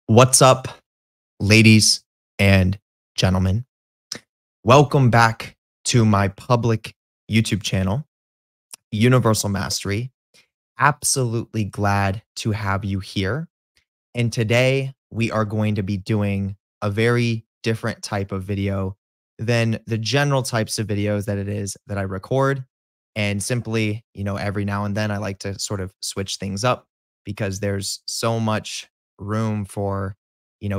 What's up, ladies and gentlemen? Welcome back to my public YouTube channel, Universal Mastery. Absolutely glad to have you here. And today we are going to be doing a very different type of video than the general types of videos that it is that I record. And simply, every now and then I like to sort of switch things up because there's so much room for,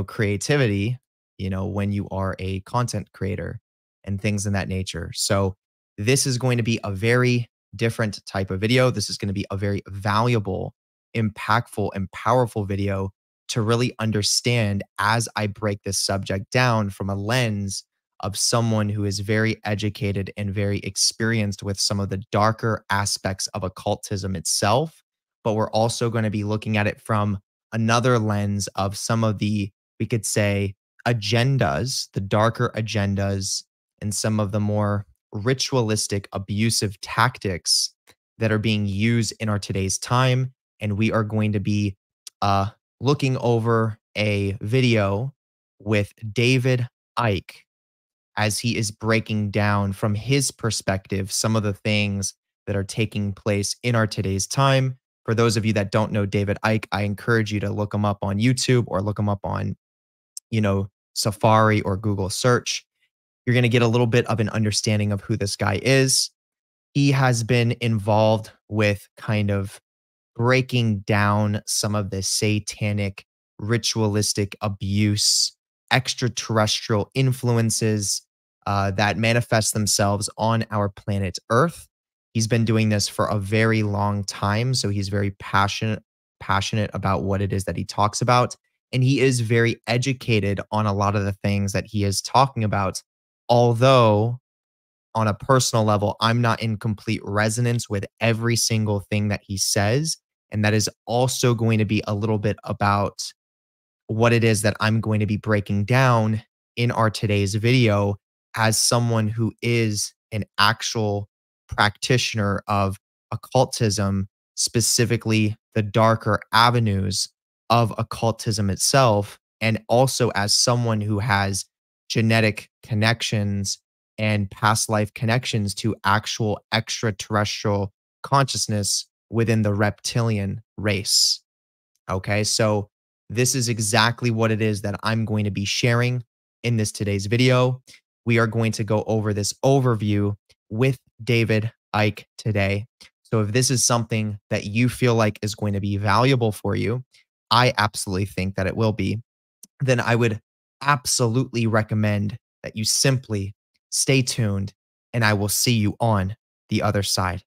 creativity, when you are a content creator and things in that nature. So this is going to be a very different type of video. This is going to be a very valuable, impactful, and powerful video to really understand as I break this subject down from a lens of someone who is very educated and very experienced with some of the darker aspects of occultism itself. But we're also going to be looking at it from another lens of some of the, we could say, agendas, the darker agendas, and some of the more ritualistic, abusive tactics that are being used in our today's time. And we are going to be looking over a video with David Icke as he is breaking down from his perspective some of the things that are taking place in our today's time. For those of you that don't know David Icke, I encourage you to look him up on YouTube or look him up on, Safari or Google search. You're going to get a little bit of an understanding of who this guy is. He has been involved with kind of breaking down some of the satanic, ritualistic abuse, extraterrestrial influences that manifest themselves on our planet Earth. He's been doing this for a very long time, so he's very passionate about what it is that he talks about, and he is very educated on a lot of the things that he is talking about. Although, on a personal level, I'm not in complete resonance with every single thing that he says, and that is also going to be a little bit about what it is that I'm going to be breaking down in our today's video as someone who is an actual practitioner of occultism, specifically the darker avenues of occultism itself, and also as someone who has genetic connections and past life connections to actual extraterrestrial consciousness within the reptilian race. Okay, so this is exactly what it is that I'm going to be sharing in this today's video. We are going to go over this overview with David Icke today. So if this is something that you feel like is going to be valuable for you, I absolutely think that it will be, then I would absolutely recommend that you simply stay tuned, and I will see you on the other side.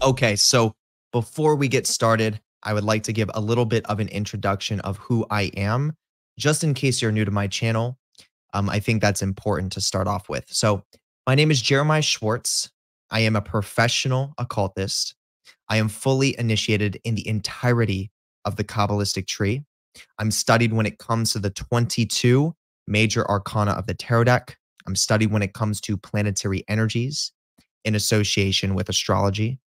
Okay, so before we get started, I would like to give a little bit of an introduction of who I am, just in case you're new to my channel. I think that's important to start off with. So my name is JeremiahJSchwartz. I am a professional occultist. I am fully initiated in the entirety of the Kabbalistic tree. I'm studied when it comes to the 22 major arcana of the tarot deck. I'm studied when it comes to planetary energies in association with astrology.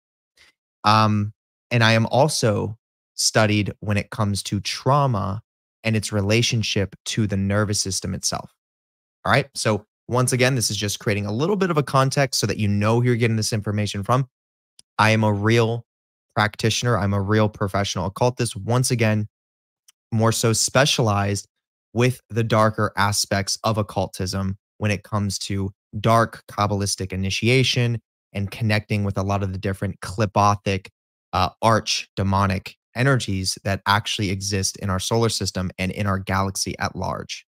And I am also studied when it comes to trauma and its relationship to the nervous system itself. All right. So once again, this is just creating a little bit of a context so that you know who you're getting this information from. I am a real practitioner. I'm a real professional occultist. Once again, more so specialized with the darker aspects of occultism when it comes to dark Kabbalistic initiation and connecting with a lot of the different Qlippothic, arch demonic energies that actually exist in our solar system and in our galaxy at large.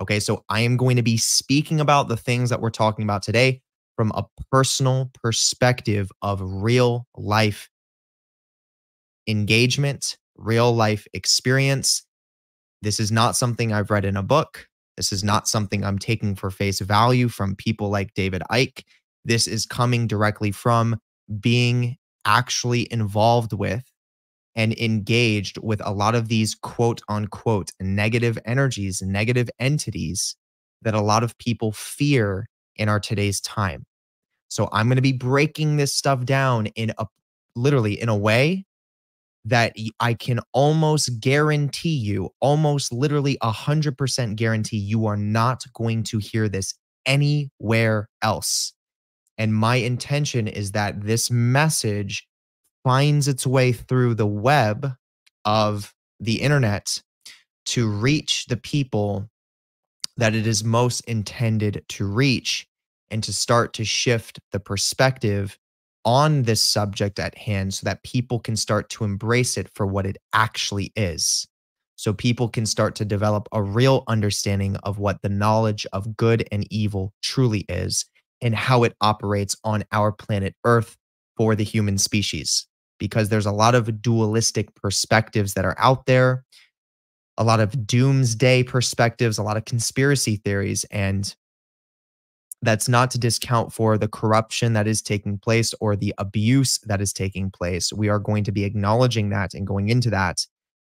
Okay, so I am going to be speaking about the things that we're talking about today from a personal perspective of real life engagement, real life experience. This is not something I've read in a book. This is not something I'm taking for face value from people like David Icke. This is coming directly from being actually involved with and engaged with a lot of these quote unquote negative energies, negative entities that a lot of people fear in our today's time. So I'm going to be breaking this stuff down in a literally in a way that I can almost guarantee you, almost literally 100% guarantee you are not going to hear this anywhere else. And my intention is that this message finds its way through the web of the internet to reach the people that it is most intended to reach and to start to shift the perspective on this subject at hand so that people can start to embrace it for what it actually is. So people can start to develop a real understanding of what the knowledge of good and evil truly is and how it operates on our planet Earth for the human species. Because there's a lot of dualistic perspectives that are out there, a lot of doomsday perspectives, a lot of conspiracy theories, and that's not to discount for the corruption that is taking place or the abuse that is taking place. We are going to be acknowledging that and going into that.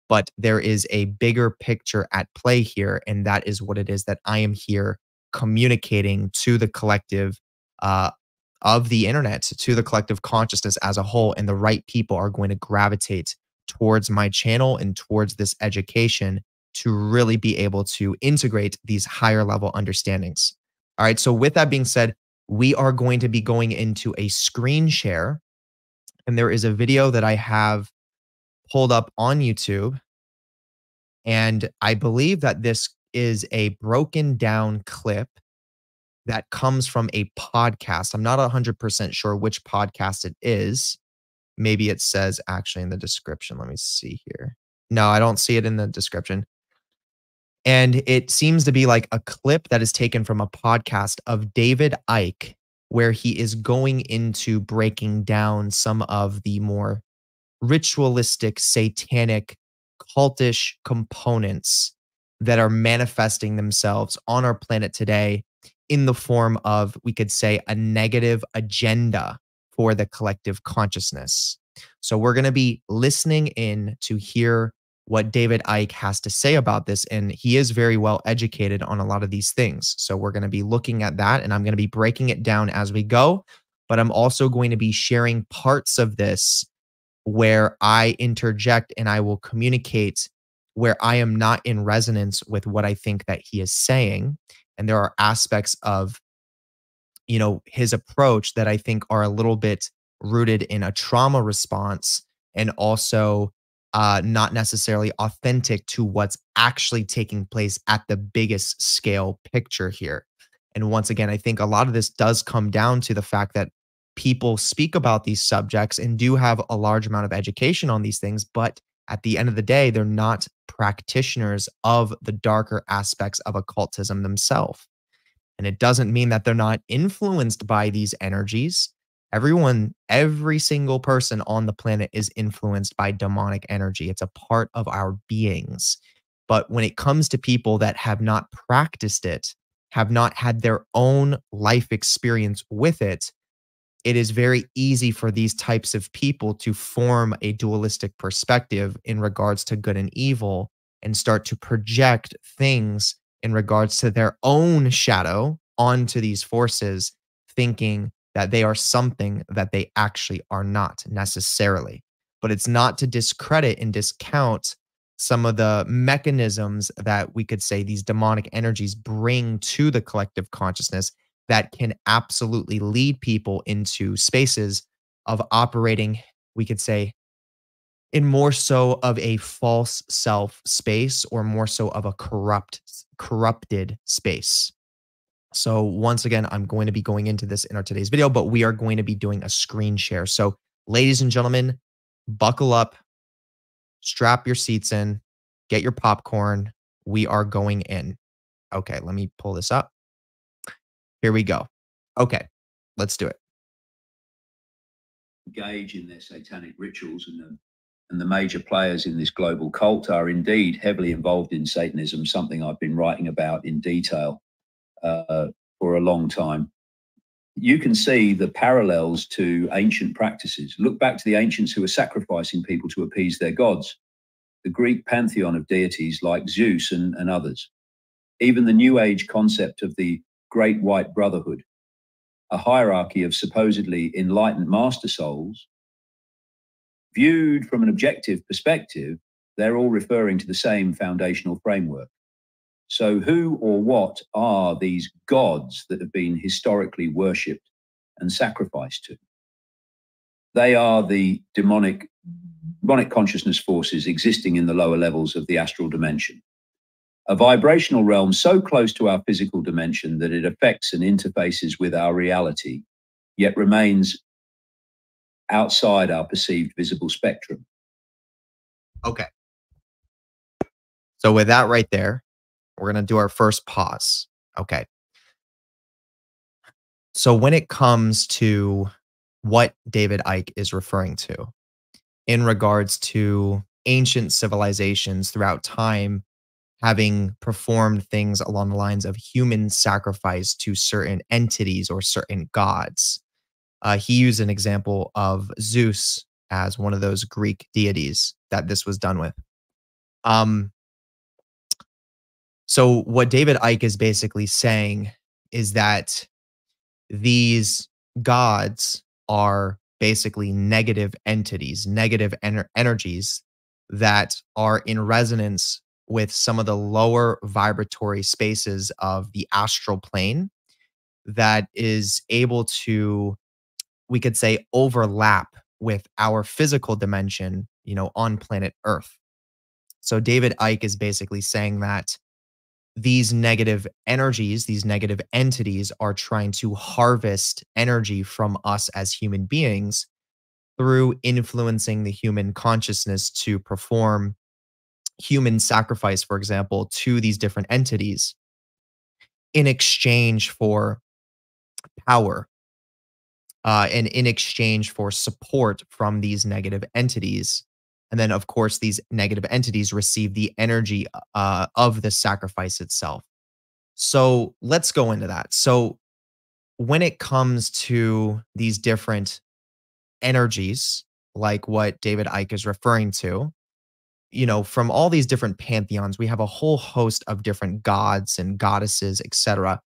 But there is a bigger picture at play here, and that is what it is that I am here communicating to the collective of the internet, to the collective consciousness as a whole. And the right people are going to gravitate towards my channel and towards this education to really be able to integrate these higher level understandings. All right. So with that being said, we are going to be going into a screen share. And there is a video that I have pulled up on YouTube. And I believe that this is a broken down clip that comes from a podcast. I'm not 100% sure which podcast it is. Maybe it says actually in the description. Let me see here. No, I don't see it in the description. And it seems to be like a clip that is taken from a podcast of David Icke, where he is going into breaking down some of the more ritualistic, satanic, cultish components that are manifesting themselves on our planet today in the form of, we could say, a negative agenda for the collective consciousness. So we're going to be listening in to hear what David Icke has to say about this. And he is very well educated on a lot of these things. So we're going to be looking at that, and I'm going to be breaking it down as we go. But I'm also going to be sharing parts of this where I interject and I will communicate where I am not in resonance with what I think that he is saying. And there are aspects of, his approach that I think are a little bit rooted in a trauma response and also not necessarily authentic to what's actually taking place at the biggest scale picture here. And once again, I think a lot of this does come down to the fact that people speak about these subjects and do have a large amount of education on these things, but at the end of the day, they're not practitioners of the darker aspects of occultism themselves. And it doesn't mean that they're not influenced by these energies. Every single person on the planet is influenced by demonic energy. It's a part of our beings. But when it comes to people that have not practiced it, have not had their own life experience with it, it is very easy for these types of people to form a dualistic perspective in regards to good and evil and start to project things in regards to their own shadow onto these forces, thinking that they are something that they actually are not necessarily. But it's not to discredit and discount some of the mechanisms that we could say these demonic energies bring to the collective consciousness that can absolutely lead people into spaces of operating, we could say, in more so of a false self space or more so of a corrupted space. So once again, I'm going to be going into this in our today's video, but we are going to be doing a screen share. So ladies and gentlemen, buckle up, strap your seats in, get your popcorn. We are going in. Okay, let me pull this up. Here we go. Okay, let's do it. Engage in their satanic rituals and and the major players in this global cult are indeed heavily involved in Satanism, something I've been writing about in detail for a long time. You can see the parallels to ancient practices. Look back to the ancients who were sacrificing people to appease their gods, the Greek pantheon of deities like Zeus and others, even the New Age concept of the Great White Brotherhood, a hierarchy of supposedly enlightened master souls. Viewed from an objective perspective, they're all referring to the same foundational framework. So who or what are these gods that have been historically worshipped and sacrificed to? They are the demonic consciousness forces existing in the lower levels of the astral dimension, a vibrational realm so close to our physical dimension that it affects and interfaces with our reality, yet remains outside our perceived visible spectrum. Okay. So with that right there, we're going to do our first pause. Okay. So when it comes to what David Icke is referring to in regards to ancient civilizations throughout time having performed things along the lines of human sacrifice to certain entities or certain gods, he used an example of Zeus as one of those Greek deities that this was done with. So what David Icke is basically saying is that these gods are basically negative entities, negative energies that are in resonance with some of the lower vibratory spaces of the astral plane that is able to, we could say, overlap with our physical dimension, on planet Earth. So David Icke is basically saying that these negative energies, these negative entities are trying to harvest energy from us as human beings through influencing the human consciousness to perform human sacrifice, for example, to these different entities in exchange for power, and in exchange for support from these negative entities. And then, of course, these negative entities receive the energy of the sacrifice itself. So let's go into that. So when it comes to these different energies, like what David Icke is referring to, from all these different pantheons, we have a whole host of different gods and goddesses, etc.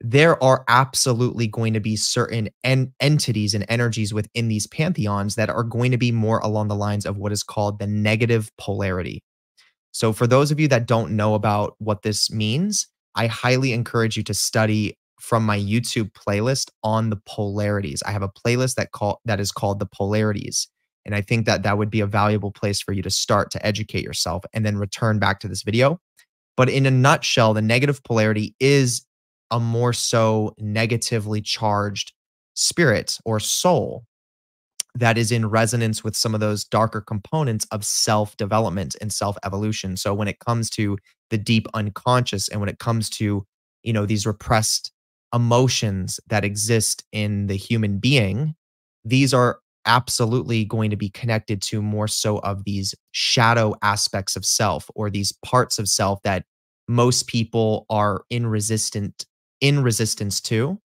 There are absolutely going to be certain entities and energies within these pantheons that are going to be more along the lines of what is called the negative polarity. So for those of you that don't know about what this means, I highly encourage you to study from my YouTube playlist on the polarities. I have a playlist that is called the polarities. And I think that would be a valuable place for you to start to educate yourself and then return back to this video. But in a nutshell, the negative polarity is a more so negatively charged spirit or soul that is in resonance with some of those darker components of self-development and self-evolution. So when it comes to the deep unconscious and when it comes to, these repressed emotions that exist in the human being, these are absolutely going to be connected to more so of these shadow aspects of self, or these parts of self that most people are in resistance to,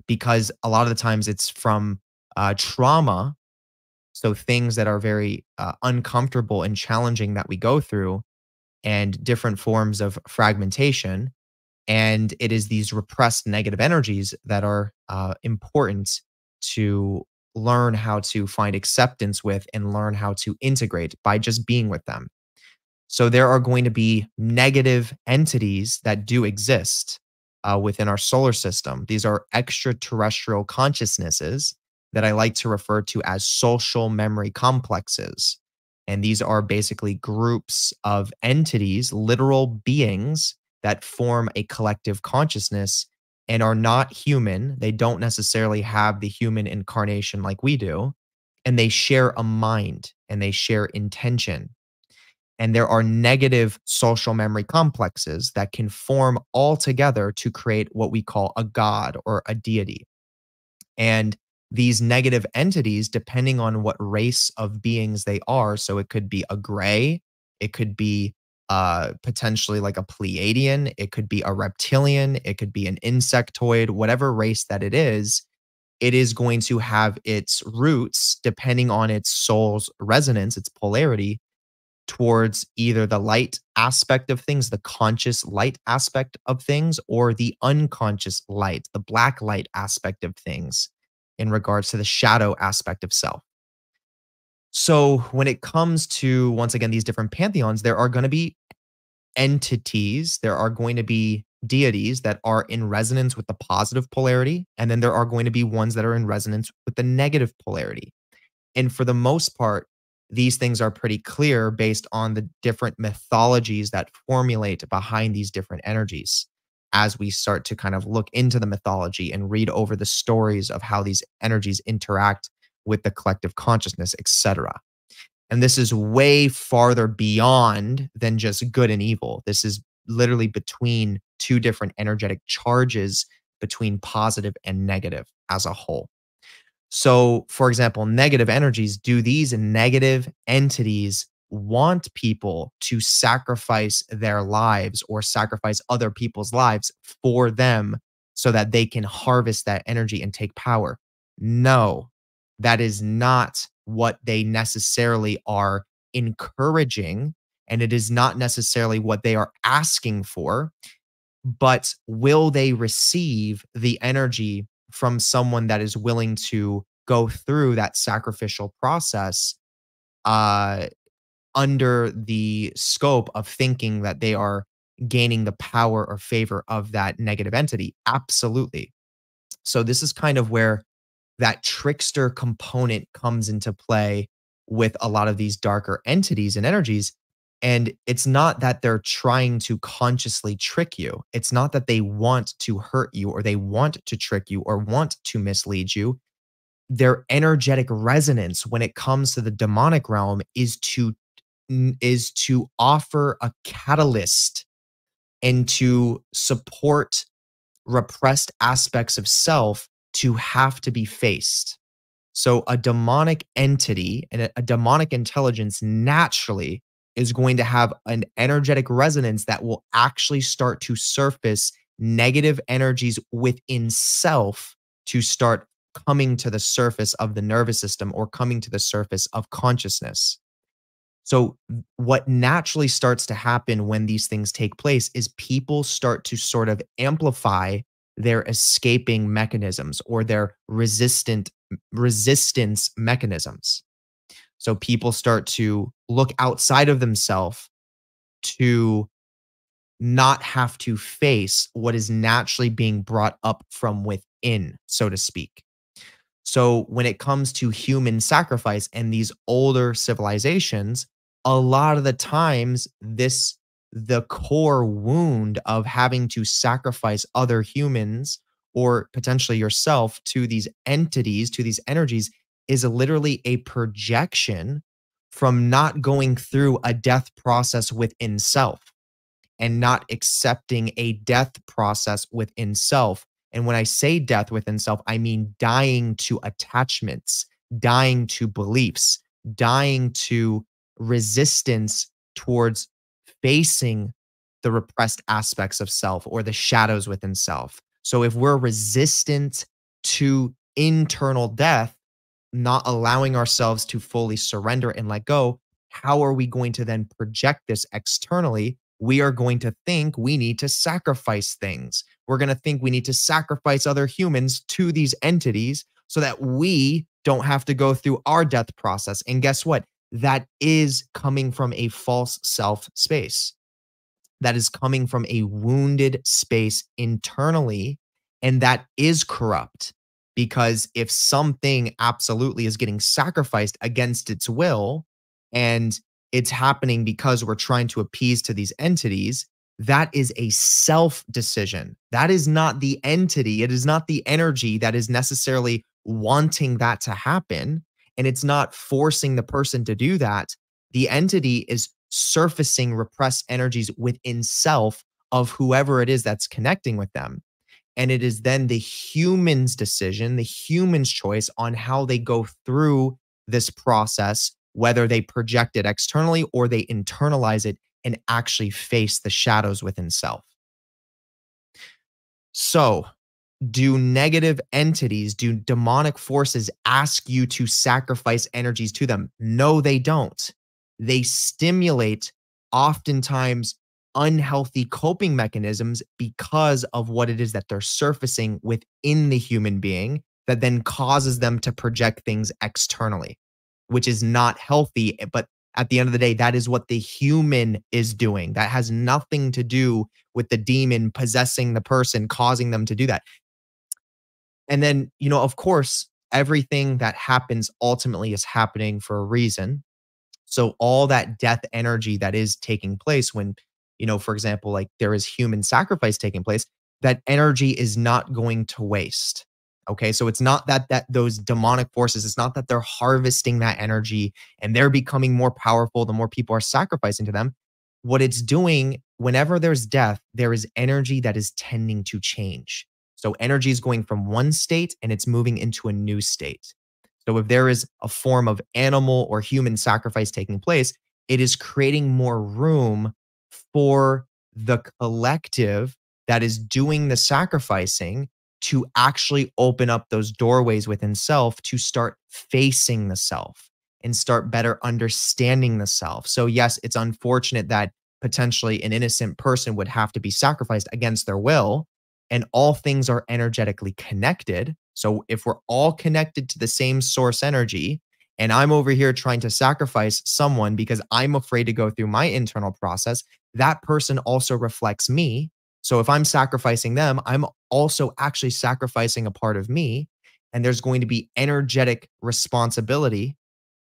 because a lot of the times it's from trauma. So things that are very uncomfortable and challenging that we go through, and different forms of fragmentation. And it is these repressed negative energies that are important to learn how to find acceptance with and learn how to integrate by just being with them. So there are going to be negative entities that do exist within our solar system. These are extraterrestrial consciousnesses that I like to refer to as social memory complexes. And these are basically groups of entities, literal beings that form a collective consciousness and are not human. They don't necessarily have the human incarnation like we do. And they share a mind and they share intention. And there are negative social memory complexes that can form all together to create what we call a god or a deity. And these negative entities, depending on what race of beings they are, so it could be a gray, it could be potentially like a Pleiadian, it could be a reptilian, it could be an insectoid, whatever race that it is going to have its roots, depending on its soul's resonance, its polarity, towards either the light aspect of things, the conscious light aspect of things, or the unconscious light, the black light aspect of things in regards to the shadow aspect of self. So when it comes to, once again, these different pantheons, there are going to be entities, there are going to be deities that are in resonance with the positive polarity, and then there are going to be ones that are in resonance with the negative polarity. And for the most part, these things are pretty clear based on the different mythologies that formulate behind these different energies. As we start to kind of look into the mythology and read over the stories of how these energies interact with the collective consciousness, etc. And this is way farther beyond than just good and evil. This is literally between two different energetic charges, between positive and negative as a whole. So, for example, negative energies, do these negative entities want people to sacrifice their lives or sacrifice other people's lives for them so that they can harvest that energy and take power? No, that is not what they necessarily are encouraging, and it is not necessarily what they are asking for. But will they receive the energy from someone that is willing to go through that sacrificial process uh, under the scope of thinking that they are gaining the power or favor of that negative entity? Absolutely. So this is kind of where that trickster component comes into play with a lot of these darker entities and energies. And it's not that they're trying to consciously trick you. It's not that they want to hurt you or they want to trick you or want to mislead you. Their energetic resonance when it comes to the demonic realm is to offer a catalyst and to support repressed aspects of self to have to be faced. So a demonic entity and a demonic intelligence naturally is going to have an energetic resonance that will actually start to surface negative energies within self to start coming to the surface of the nervous system or coming to the surface of consciousness. So what naturally starts to happen when these things take place is people start to sort of amplify their escaping mechanisms or their resistance mechanisms. So people start to look outside of themselves to not have to face what is naturally being brought up from within, so to speak. So when it comes to human sacrifice and these older civilizations, a lot of the times the core wound of having to sacrifice other humans or potentially yourself to these entities, to these energies, is literally a projection from not going through a death process within self and not accepting a death process within self. And when I say death within self, I mean dying to attachments, dying to beliefs, dying to resistance towards facing the repressed aspects of self or the shadows within self. So if we're resistant to internal death, not allowing ourselves to fully surrender and let go, how are we going to then project this externally? We are going to think we need to sacrifice things. We're going to think we need to sacrifice other humans to these entities so that we don't have to go through our death process. And guess what? That is coming from a false self space. That is coming from a wounded space internally. And that is corrupt, because if something absolutely is getting sacrificed against its will and it's happening because we're trying to appease to these entities, that is a self decision. That is not the entity. It is not the energy that is necessarily wanting that to happen. And it's not forcing the person to do that. The entity is surfacing repressed energies within self of whoever it is that's connecting with them. And it is then the human's decision, the human's choice on how they go through this process, whether they project it externally or they internalize it and actually face the shadows within self. So, do negative entities, do demonic forces ask you to sacrifice energies to them? No, they don't. They stimulate oftentimes unhealthy coping mechanisms because of what it is that they're surfacing within the human being that then causes them to project things externally, which is not healthy. But at the end of the day, that is what the human is doing. That has nothing to do with the demon possessing the person, causing them to do that. And then, of course, everything that happens ultimately is happening for a reason. So all that death energy that is taking place when, for example, like there is human sacrifice taking place, that energy is not going to waste. Okay. So it's not that those demonic forces, it's not that they're harvesting that energy and they're becoming more powerful the more people are sacrificing to them. What it's doing, whenever there's death, there is energy that is tending to change. So energy is going from one state and it's moving into a new state. So if there is a form of animal or human sacrifice taking place, it is creating more room for the collective that is doing the sacrificing to actually open up those doorways within self to start facing the self and start better understanding the self. So yes, it's unfortunate that potentially an innocent person would have to be sacrificed against their will, and all things are energetically connected. So if we're all connected to the same source energy, and I'm over here trying to sacrifice someone because I'm afraid to go through my internal process, that person also reflects me. So if I'm sacrificing them, I'm also actually sacrificing a part of me. And there's going to be energetic responsibility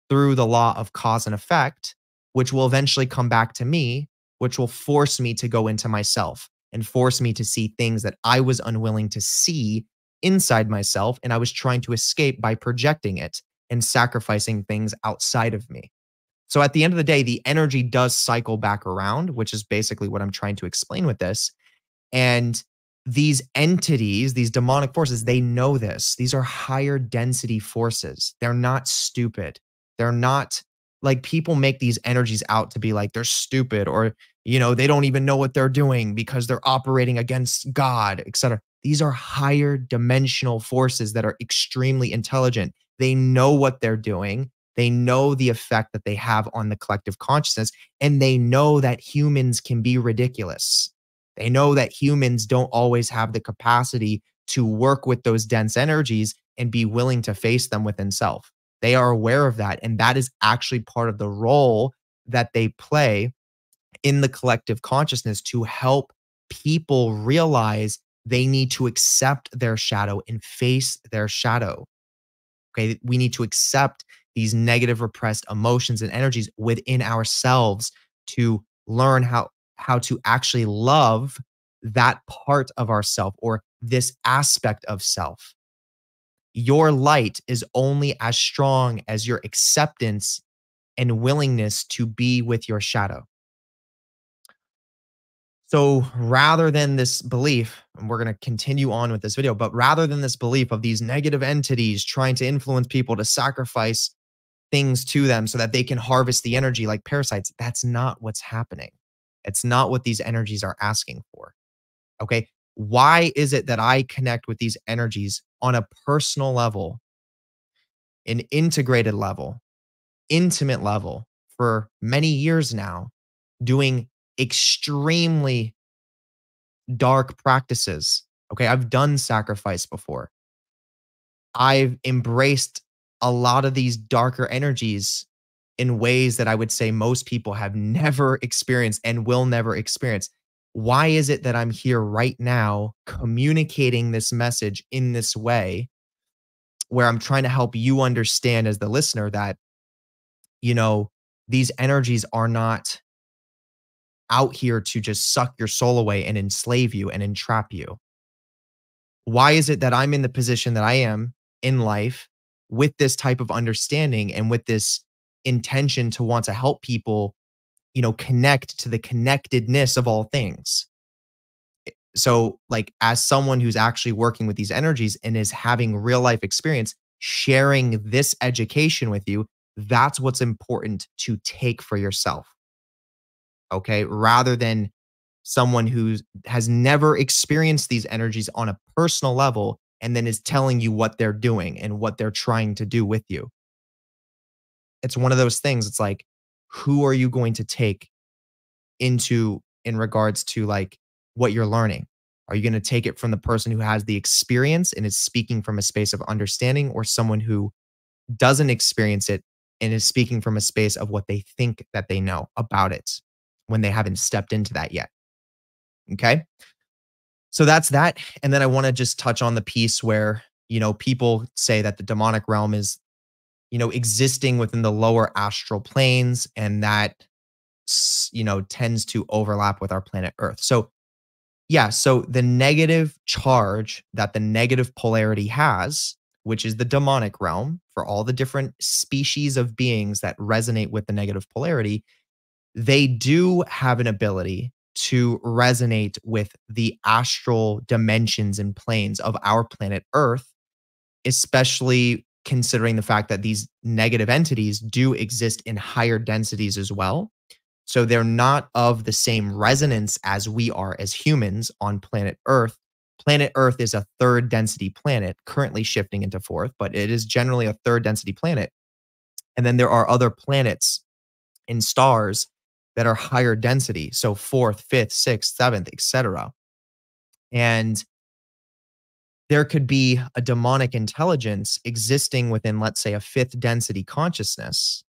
through the law of cause and effect, which will eventually come back to me, which will force me to go into myself and force me to see things that I was unwilling to see inside myself. And I was trying to escape by projecting it and sacrificing things outside of me. So at the end of the day, the energy does cycle back around, which is basically what I'm trying to explain with this. And these entities, these demonic forces, they know this. These are higher density forces. They're not stupid. They're not like people make these energies out to be like they're stupid or, they don't even know what they're doing because they're operating against God, etc. These are higher dimensional forces that are extremely intelligent. They know what they're doing. They know the effect that they have on the collective consciousness, and they know that humans can be ridiculous. They know that humans don't always have the capacity to work with those dense energies and be willing to face them within self. They are aware of that, and that is actually part of the role that they play in the collective consciousness to help people realize they need to accept their shadow and face their shadow. Okay, we need to accept these negative repressed emotions and energies within ourselves to learn how to actually love that part of ourself or this aspect of self. Your light is only as strong as your acceptance and willingness to be with your shadow. So rather than this belief, and we're going to continue on with this video, but rather than this belief of these negative entities trying to influence people to sacrifice things to them so that they can harvest the energy like parasites, that's not what's happening. It's not what these energies are asking for. Okay. Why is it that I connect with these energies on a personal level, an integrated level, intimate level for many years now, doing extremely dark practices? Okay. I've done sacrifice before. I've embraced a lot of these darker energies in ways that I would say most people have never experienced and will never experience. Why is it that I'm here right now communicating this message in this way where I'm trying to help you understand as the listener that, these energies are not out here to just suck your soul away and enslave you and entrap you? Why is it that I'm in the position that I am in life with this type of understanding and with this intention to want to help people, connect to the connectedness of all things? So, like, as someone who's actually working with these energies and is having real life experience, sharing this education with you, that's what's important to take for yourself. Okay. Rather than someone who has never experienced these energies on a personal level and then is telling you what they're doing and what they're trying to do with you. It's one of those things. It's like, who are you going to take into in regards to like what you're learning? Are you going to take it from the person who has the experience and is speaking from a space of understanding, or someone who doesn't experience it and is speaking from a space of what they think that they know about it when they haven't stepped into that yet? Okay. So that's that. And then I want to just touch on the piece where, people say that the demonic realm is, existing within the lower astral planes, and that, tends to overlap with our planet Earth. So, yeah. So the negative charge that the negative polarity has, which is the demonic realm for all the different species of beings that resonate with the negative polarity, they do have an ability to resonate with the astral dimensions and planes of our planet Earth, especially considering the fact that these negative entities do exist in higher densities as well. So they're not of the same resonance as we are as humans on planet Earth. Planet Earth is a third density planet, currently shifting into fourth, but it is generally a third density planet. And then there are other planets and stars that are higher density. So fourth, fifth, sixth, seventh, etc. And there could be a demonic intelligence existing within, let's say, a fifth density consciousness,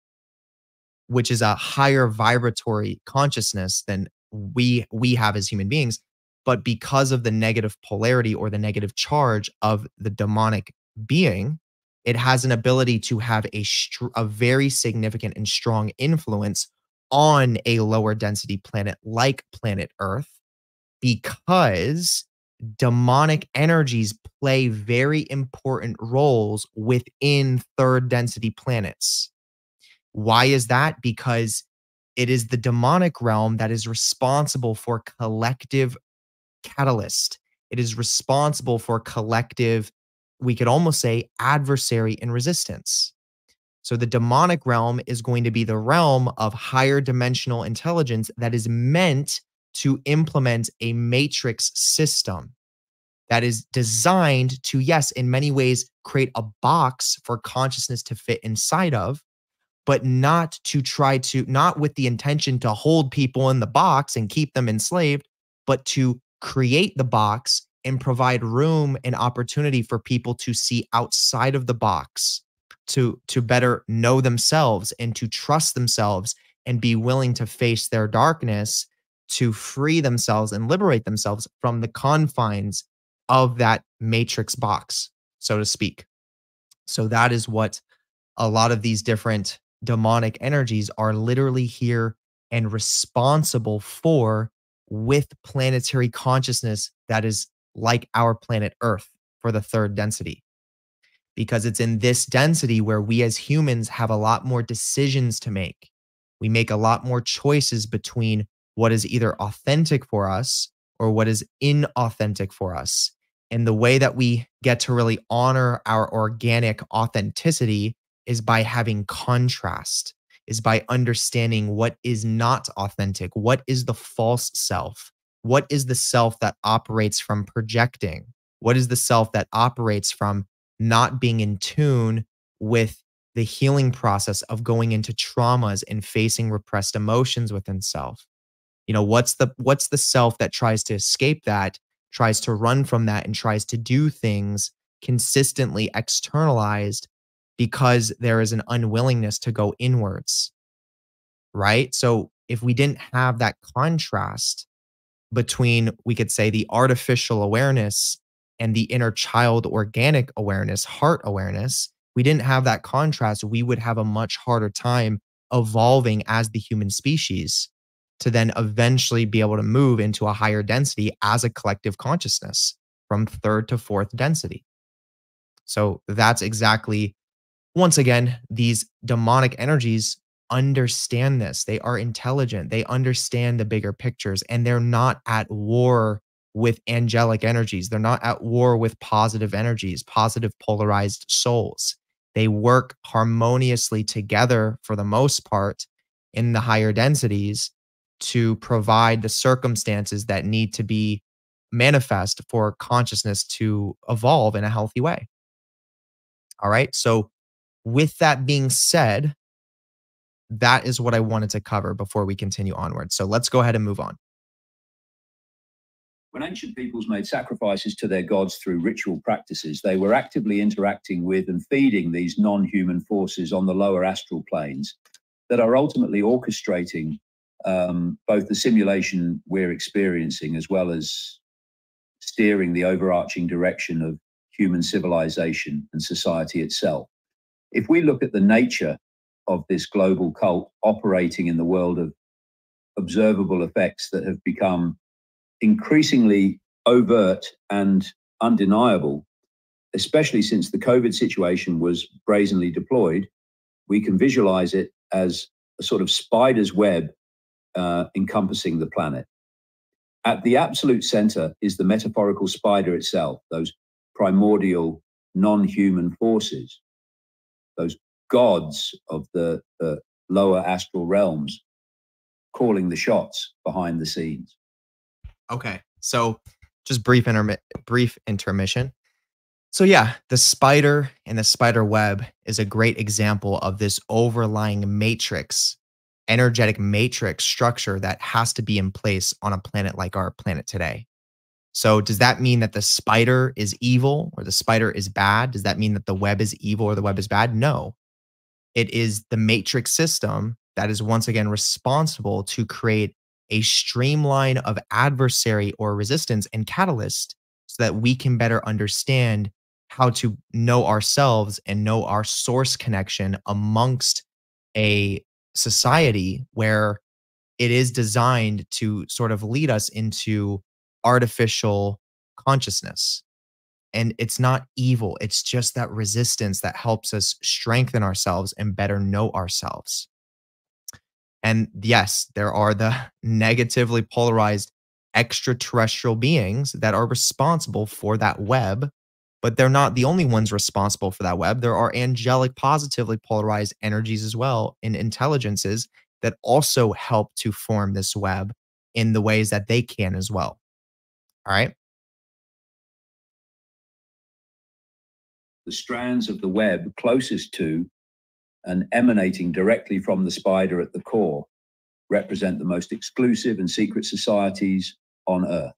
which is a higher vibratory consciousness than we have as human beings. But because of the negative polarity or the negative charge of the demonic being, it has an ability to have a very significant and strong influence on a lower density planet like planet Earth, because demonic energies play very important roles within third density planets. Why is that? Because it is the demonic realm that is responsible for collective catalyst. It is responsible for collective, we could almost say, adversary and resistance. So the demonic realm is going to be the realm of higher dimensional intelligence that is meant to implement a matrix system that is designed to, yes, in many ways, create a box for consciousness to fit inside of, but not with the intention to hold people in the box and keep them enslaved, but to create the box and provide room and opportunity for people to see outside of the box, to better know themselves and to trust themselves and be willing to face their darkness, to free themselves and liberate themselves from the confines of that matrix box, so to speak. So that is what a lot of these different demonic energies are literally here and responsible for, with planetary consciousness that is like our planet Earth for the third density. Because it's in this density where we as humans have a lot more decisions to make. We make a lot more choices between what is either authentic for us or what is inauthentic for us. And the way that we get to really honor our organic authenticity is by having contrast, is by understanding what is not authentic, what is the false self, what is the self that operates from projecting, what is the self that operates from not being in tune with the healing process of going into traumas and facing repressed emotions within self. What's the self that tries to escape that, tries to run from that, and tries to do things consistently externalized because there is an unwillingness to go inwards, right? So if we didn't have that contrast between, we could say, the artificial awareness and the inner child organic awareness, heart awareness, we didn't have that contrast, we would have a much harder time evolving as the human species to then eventually be able to move into a higher density as a collective consciousness from third to fourth density. So that's exactly, once again, these demonic energies understand this. They are intelligent. They understand the bigger pictures, and they're not at war with angelic energies. They're not at war with positive energies, positive polarized souls. They work harmoniously together for the most part in the higher densities to provide the circumstances that need to be manifest for consciousness to evolve in a healthy way. All right. So, with that being said, that is what I wanted to cover before we continue onward. So, let's go ahead and move on. When ancient peoples made sacrifices to their gods through ritual practices, they were actively interacting with and feeding these non-human forces on the lower astral planes that are ultimately orchestrating both the simulation we're experiencing as well as steering the overarching direction of human civilization and society itself. If we look at the nature of this global cult operating in the world of observable effects that have become increasingly overt and undeniable, especially since the COVID situation was brazenly deployed, we can visualize it as a sort of spider's web encompassing the planet. At the absolute center is the metaphorical spider itself, those primordial non-human forces, those gods of the lower astral realms calling the shots behind the scenes. Okay. So just brief intermission. So yeah, the spider and the spider web is a great example of this overlying matrix, energetic matrix structure that has to be in place on a planet like our planet today. So does that mean that the spider is evil or the spider is bad? Does that mean that the web is evil or the web is bad? No. It is the matrix system that is once again responsible to create a streamline of adversary or resistance and catalyst so that we can better understand how to know ourselves and know our source connection amongst a society where it is designed to sort of lead us into artificial consciousness. And it's not evil. It's just that resistance that helps us strengthen ourselves and better know ourselves. And yes, there are the negatively polarized extraterrestrial beings that are responsible for that web, but they're not the only ones responsible for that web. There are angelic, positively polarized energies as well and intelligences that also help to form this web in the ways that they can as well. All right. The strands of the web closest to and emanating directly from the spider at the core represent the most exclusive and secret societies on Earth.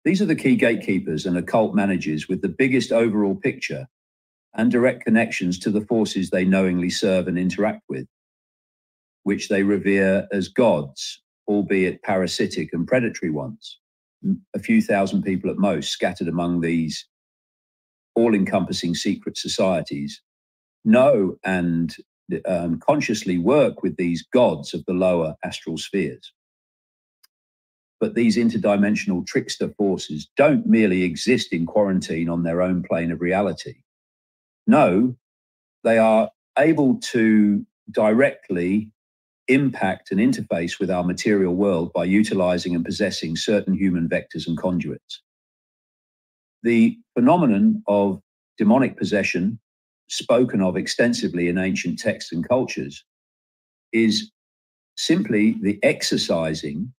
These are the key gatekeepers and occult managers with the biggest overall picture and direct connections to the forces they knowingly serve and interact with, which they revere as gods, albeit parasitic and predatory ones. A few thousand people at most scattered among these all-encompassing secret societies know and consciously work with these gods of the lower astral spheres. But these interdimensional trickster forces don't merely exist in quarantine on their own plane of reality. No, they are able to directly impact and interface with our material world by utilizing and possessing certain human vectors and conduits. The phenomenon of demonic possession, spoken of extensively in ancient texts and cultures, is simply the exercising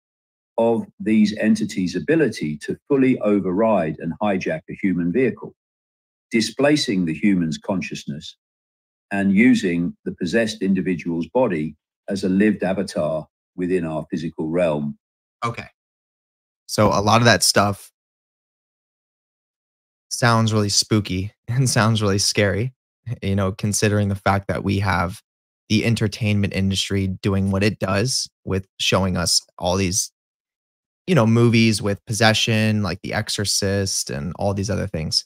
of these entities' ability to fully override and hijack a human vehicle, displacing the human's consciousness and using the possessed individual's body as a lived avatar within our physical realm. Okay. So a lot of that stuff sounds really spooky and sounds really scary, you know, considering the fact that we have the entertainment industry doing what it does with showing us all these, you know, movies with possession, like The Exorcist and all these other things.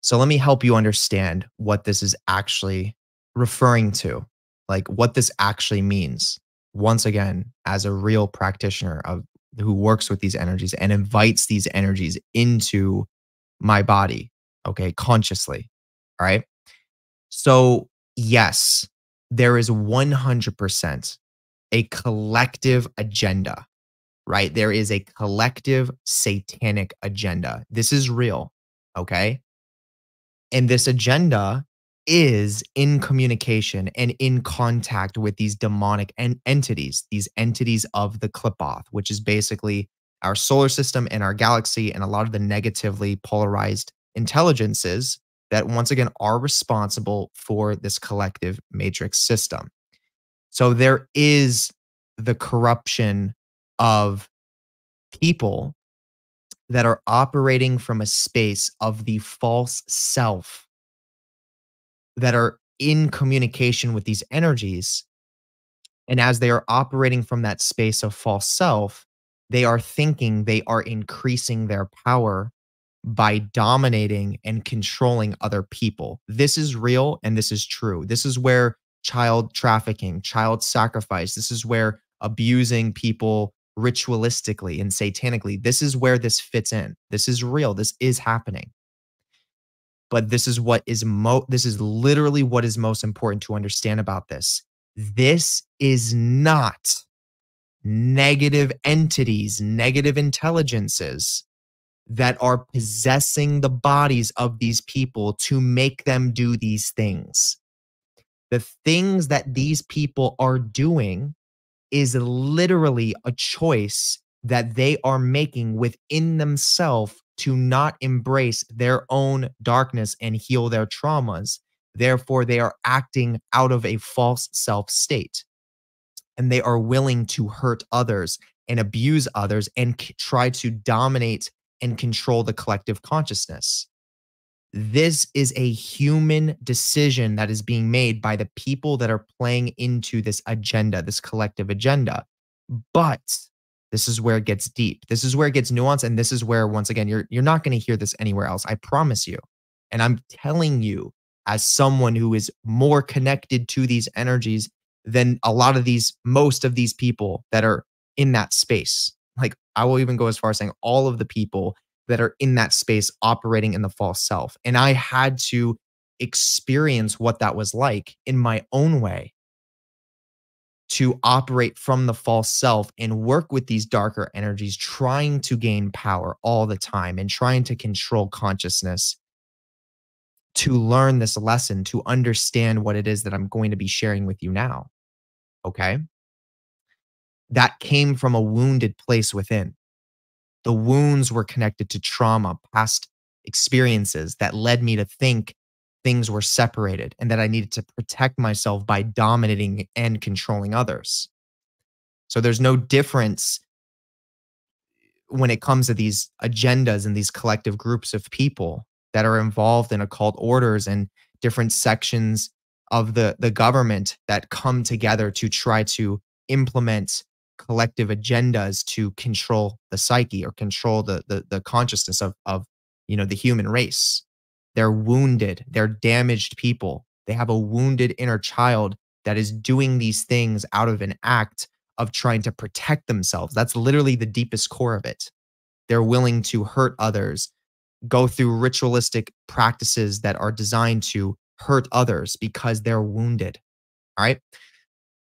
So let me help you understand what this is actually referring to, like what this actually means. Once again, as a real practitioner of who works with these energies and invites these energies into my body, okay, consciously. All right. So, yes, there is 100% a collective agenda right? There is a collective satanic agenda. This is real, okay? And this agenda is in communication and in contact with these demonic entities, these entities of the Qlippoth, which is basically our solar system and our galaxy and a lot of the negatively polarized intelligences that once again are responsible for this collective matrix system. So there is the corruption of people that are operating from a space of the false self that are in communication with these energies. And as they are operating from that space of false self, they are thinking they are increasing their power by dominating and controlling other people. This is real and this is true. This is where child trafficking, child sacrifice, this is where abusing people ritualistically and satanically, this is where this fits in. This is real. This is happening. But this is what is this is literally what is most important to understand about this. This is not negative entities, negative intelligences that are possessing the bodies of these people to make them do these things. The things that these people are doing is literally a choice that they are making within themselves to not embrace their own darkness and heal their traumas. Therefore, they are acting out of a false self state. And they are willing to hurt others and abuse others and try to dominate and control the collective consciousness. This is a human decision that is being made by the people that are playing into this agenda, this collective agenda. But this is where it gets deep. This is where it gets nuanced. And this is where, once again, you're not going to hear this anywhere else. I promise you. And I'm telling you, as someone who is more connected to these energies than a lot of most of these people that are in that space. Like, I will even go as far as saying all of the people that are in that space operating in the false self. And I had to experience what that was like in my own way to operate from the false self and work with these darker energies, trying to gain power all the time and trying to control consciousness, to learn this lesson, to understand what it is that I'm going to be sharing with you now. Okay? That came from a wounded place within. The wounds were connected to trauma, past experiences that led me to think things were separated and that I needed to protect myself by dominating and controlling others. So there's no difference when it comes to these agendas and these collective groups of people that are involved in occult orders and different sections of the government that come together to try to implement collective agendas to control the psyche or control the consciousness of the human race. They're wounded, they're damaged people. They have a wounded inner child that is doing these things out of an act of trying to protect themselves. That's literally the deepest core of it. They're willing to hurt others, go through ritualistic practices that are designed to hurt others because they're wounded. All right.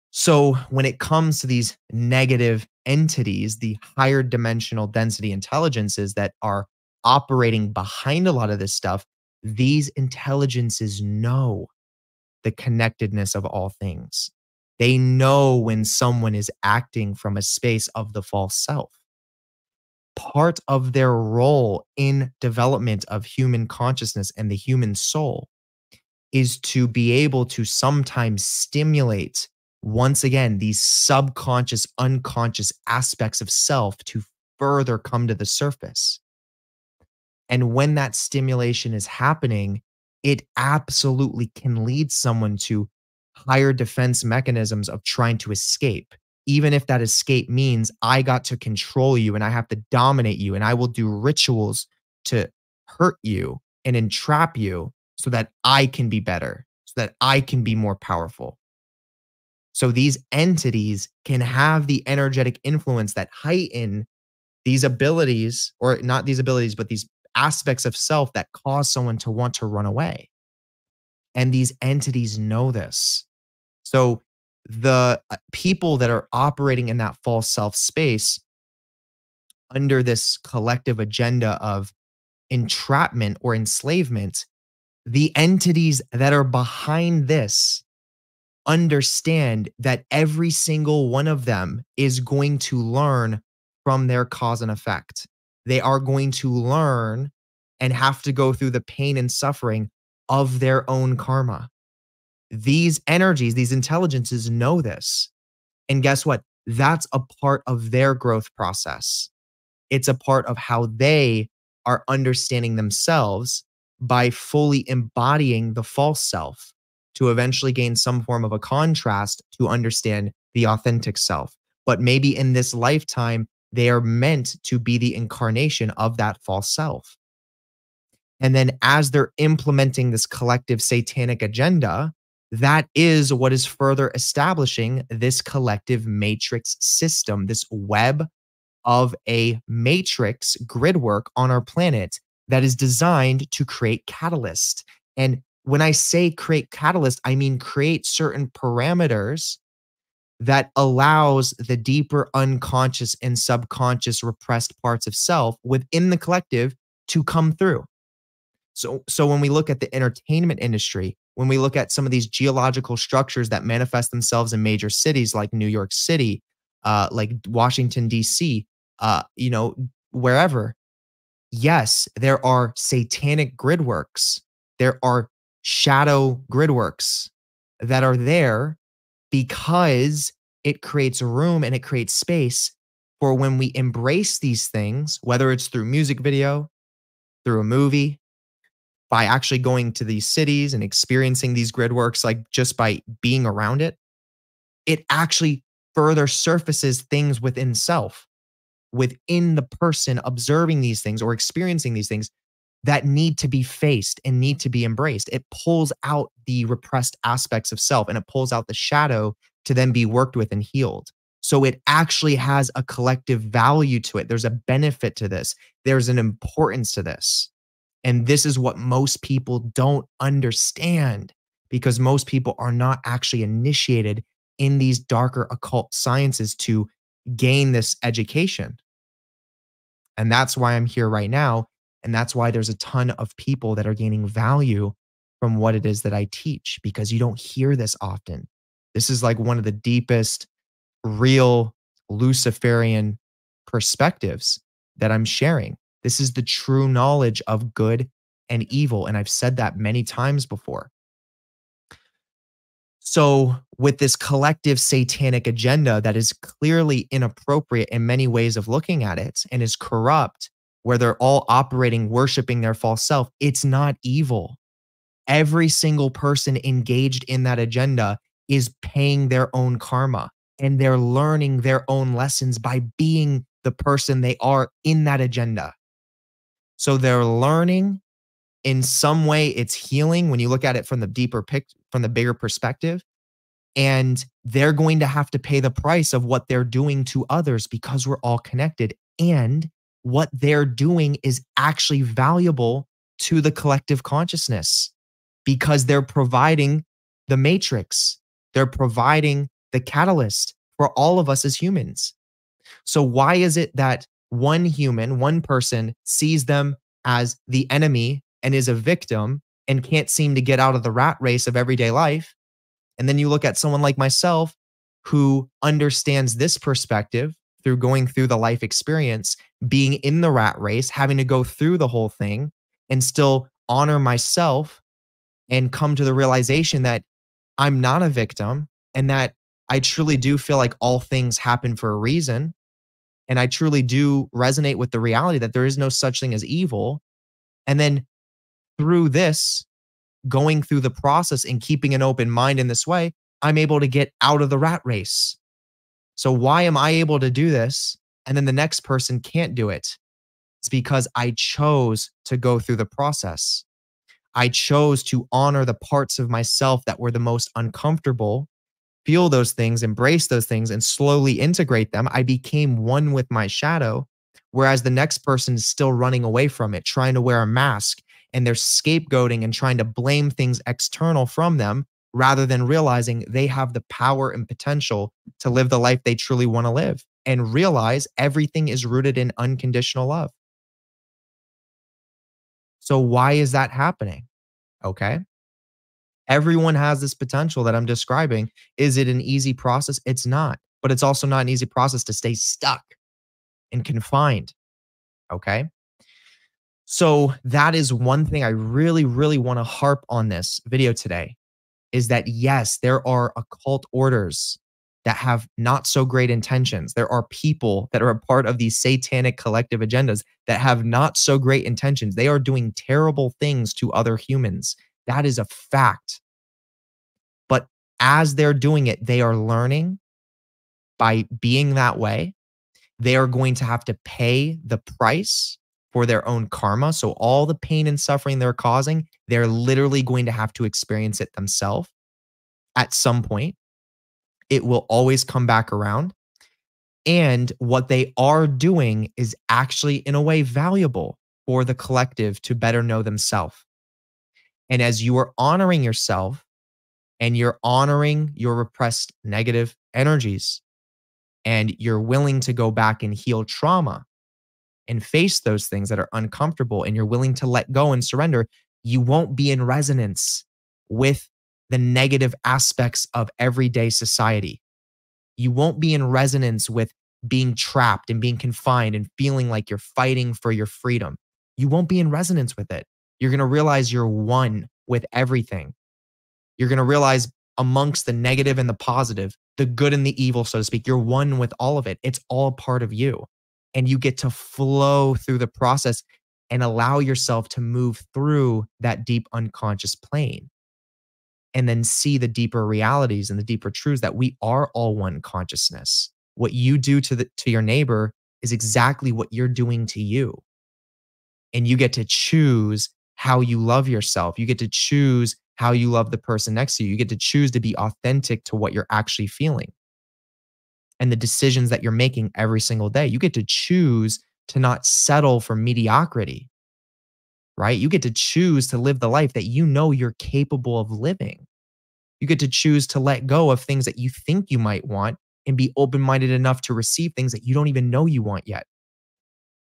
So when it comes to these negative entities, the higher dimensional density intelligences that are operating behind a lot of this stuff, these intelligences know the connectedness of all things. They know when someone is acting from a space of the false self. Part of their role in development of human consciousness and the human soul is to be able to sometimes stimulate, once again, these subconscious, unconscious aspects of self to further come to the surface. And when that stimulation is happening, it absolutely can lead someone to higher defense mechanisms of trying to escape. Even if that escape means I got to control you and I have to dominate you and I will do rituals to hurt you and entrap you so that I can be better, so that I can be more powerful. So these entities can have the energetic influence that heighten these abilities, or not these abilities, but these aspects of self that cause someone to want to run away. And these entities know this. So the people that are operating in that false self space under this collective agenda of entrapment or enslavement, the entities that are behind this understand that every single one of them is going to learn from their cause and effect. They are going to learn and have to go through the pain and suffering of their own karma. These energies, these intelligences know this. And guess what? That's a part of their growth process. It's a part of how they are understanding themselves by fully embodying the false self to eventually gain some form of a contrast to understand the authentic self. But maybe in this lifetime, they are meant to be the incarnation of that false self. And then as they're implementing this collective satanic agenda, that is what is further establishing this collective matrix system, this web of a matrix grid work on our planet that is designed to create catalyst. And when I say create catalyst, I mean create certain parameters that allows the deeper unconscious and subconscious repressed parts of self within the collective to come through. So when we look at the entertainment industry, when we look at some of these geological structures that manifest themselves in major cities like New York City, like Washington, D.C., wherever, yes, there are satanic grid works. There are shadow grid works that are there because it creates room and it creates space for when we embrace these things, whether it's through music video, through a movie, by actually going to these cities and experiencing these grid works, like just by being around it, it actually further surfaces things within self, within the person observing these things or experiencing these things that need to be faced and need to be embraced. It pulls out the repressed aspects of self and it pulls out the shadow to then be worked with and healed. So it actually has a collective value to it. There's a benefit to this. There's an importance to this. And this is what most people don't understand because most people are not actually initiated in these darker occult sciences to gain this education. And that's why I'm here right now. And that's why there's a ton of people that are gaining value from what it is that I teach, because you don't hear this often. This is like one of the deepest, real Luciferian perspectives that I'm sharing. This is the true knowledge of good and evil. And I've said that many times before. So with this collective satanic agenda that is clearly inappropriate in many ways of looking at it and is corrupt, where they're all operating, worshiping their false self, it's not evil. Every single person engaged in that agenda is paying their own karma and they're learning their own lessons by being the person they are in that agenda. So they're learning in some way. It's healing when you look at it from the deeper picture, from the bigger perspective. And they're going to have to pay the price of what they're doing to others because we're all connected. And what they're doing is actually valuable to the collective consciousness because they're providing the matrix. They're providing the catalyst for all of us as humans. So why is it that one human, one person sees them as the enemy and is a victim and can't seem to get out of the rat race of everyday life? And then you look at someone like myself who understands this perspective through going through the life experience, being in the rat race, having to go through the whole thing and still honor myself and come to the realization that I'm not a victim and that I truly do feel like all things happen for a reason. And I truly do resonate with the reality that there is no such thing as evil. And then through this, going through the process and keeping an open mind in this way, I'm able to get out of the rat race. So why am I able to do this and then the next person can't do it? It's because I chose to go through the process. I chose to honor the parts of myself that were the most uncomfortable, feel those things, embrace those things, and slowly integrate them. I became one with my shadow, whereas the next person is still running away from it, trying to wear a mask, and they're scapegoating and trying to blame things external from them rather than realizing they have the power and potential to live the life they truly want to live. and realize everything is rooted in unconditional love. So why is that happening? Okay. Everyone has this potential that I'm describing. Is it an easy process? It's not, but it's also not an easy process to stay stuck and confined. Okay. So that is one thing I really, really want to harp on this video today is that yes, there are occult orders that have not so great intentions. There are people that are a part of these satanic collective agendas that have not so great intentions. They are doing terrible things to other humans. That is a fact. But as they're doing it, they are learning by being that way. They are going to have to pay the price for their own karma. So all the pain and suffering they're causing, they're literally going to have to experience it themselves at some point. It will always come back around. And what they are doing is actually, in a way, valuable for the collective to better know themselves. And as you are honoring yourself and you're honoring your repressed negative energies, and you're willing to go back and heal trauma and face those things that are uncomfortable, and you're willing to let go and surrender, you won't be in resonance with the negative aspects of everyday society. You won't be in resonance with being trapped and being confined and feeling like you're fighting for your freedom. You won't be in resonance with it. You're going to realize you're one with everything. You're going to realize amongst the negative and the positive, the good and the evil, so to speak, you're one with all of it. It's all part of you. And you get to flow through the process and allow yourself to move through that deep unconscious plane and then see the deeper realities and the deeper truths that we are all one consciousness. What you do to your neighbor is exactly what you're doing to you. And you get to choose how you love yourself. You get to choose how you love the person next to you. You get to choose to be authentic to what you're actually feeling and the decisions that you're making every single day. You get to choose to not settle for mediocrity, right? You get to choose to live the life that you know you're capable of living. You get to choose to let go of things that you think you might want and be open-minded enough to receive things that you don't even know you want yet.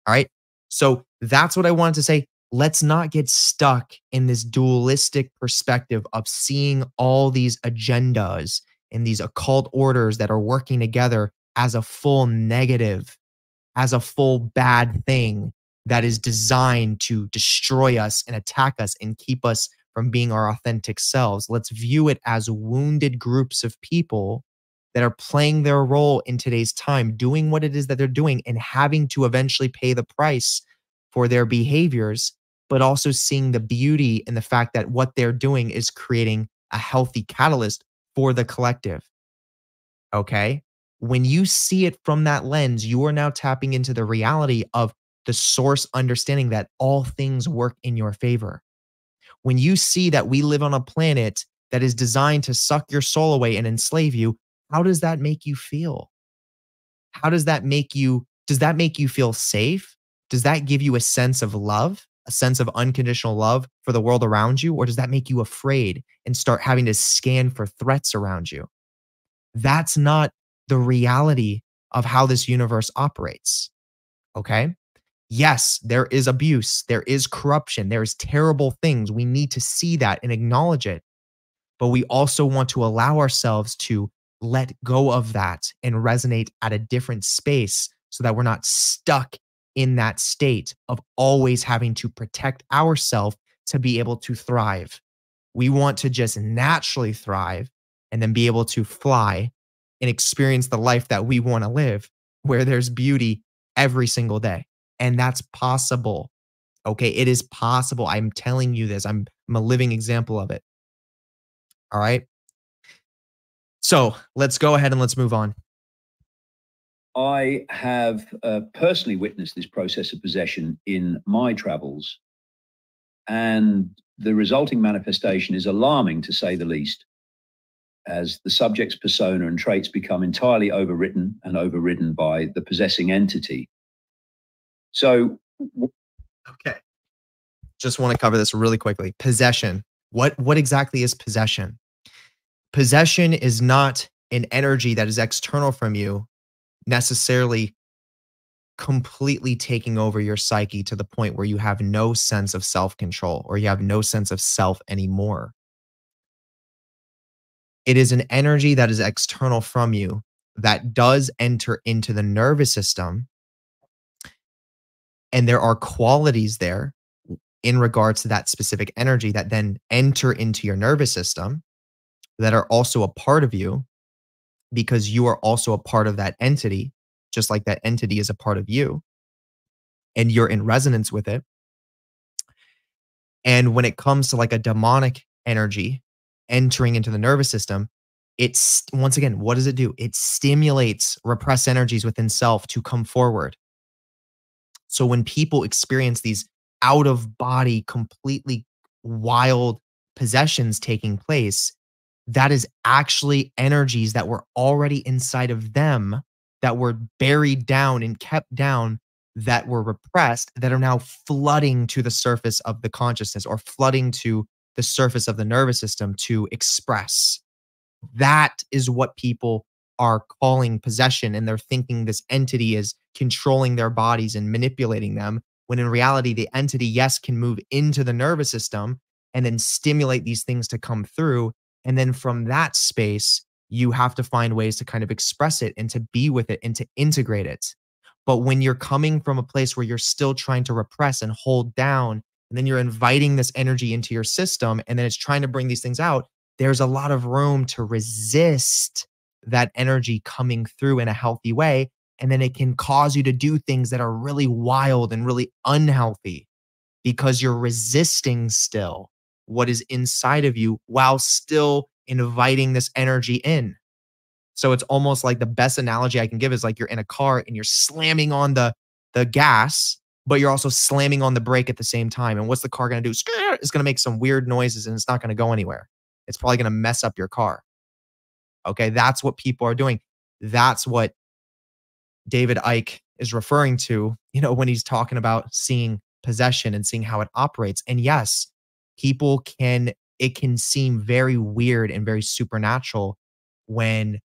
All right. So that's what I wanted to say. Let's not get stuck in this dualistic perspective of seeing all these agendas and these occult orders that are working together as a full negative, as a full bad thing that is designed to destroy us and attack us and keep us from being our authentic selves. Let's view it as wounded groups of people that are playing their role in today's time, doing what it is that they're doing and having to eventually pay the price for their behaviors, but also seeing the beauty in the fact that what they're doing is creating a healthy catalyst for the collective. Okay? When you see it from that lens, you are now tapping into the reality of the source understanding that all things work in your favor. When you see that we live on a planet that is designed to suck your soul away and enslave you, how does that make you feel? How does that make you feel safe? Does that give you a sense of love, a sense of unconditional love for the world around you? Or does that make you afraid and start having to scan for threats around you? That's not the reality of how this universe operates. Okay? Yes, there is abuse, there is corruption, there's terrible things. We need to see that and acknowledge it. But we also want to allow ourselves to let go of that and resonate at a different space so that we're not stuck in that state of always having to protect ourselves to be able to thrive. We want to just naturally thrive and then be able to fly and experience the life that we want to live, where there's beauty every single day. And that's possible. Okay, it is possible. I'm telling you this. I'm a living example of it. All right. So let's go ahead and let's move on. I have personally witnessed this process of possession in my travels, and the resulting manifestation is alarming, to say the least, as the subject's persona and traits become entirely overwritten and overridden by the possessing entity. So, okay, just want to cover this really quickly. Possession. What exactly is possession? Possession is not an energy that is external from you necessarily completely taking over your psyche to the point where you have no sense of self-control or you have no sense of self anymore. It is an energy that is external from you that does enter into the nervous system. And there are qualities there in regards to that specific energy that then enter into your nervous system that are also a part of you because you are also a part of that entity, just like that entity is a part of you. And you're in resonance with it. And when it comes to like a demonic energy entering into the nervous system, it's once again, what does it do? It stimulates repressed energies within self to come forward. So when people experience these out of body, completely wild possessions taking place, that is actually energies that were already inside of them that were buried down and kept down, that were repressed, that are now flooding to the surface of the consciousness or flooding to the surface of the nervous system to express. That is what people are calling possession, and they're thinking this entity is controlling their bodies and manipulating them, when in reality, the entity, yes, can move into the nervous system and then stimulate these things to come through. And then from that space, you have to find ways to kind of express it and to be with it and to integrate it. But when you're coming from a place where you're still trying to repress and hold down, and then you're inviting this energy into your system, and then it's trying to bring these things out, there's a lot of room to resist that energy coming through in a healthy way. And then it can cause you to do things that are really wild and really unhealthy because you're resisting still what is inside of you while still inviting this energy in. So it's almost like the best analogy I can give is like you're in a car and you're slamming on the gas, but you're also slamming on the brake at the same time. And what's the car going to do? It's going to make some weird noises and it's not going to go anywhere. It's probably going to mess up your car. Okay, that's what people are doing. That's what David Icke is referring to, when he's talking about seeing possession and seeing how it operates. And yes, it can seem very weird and very supernatural when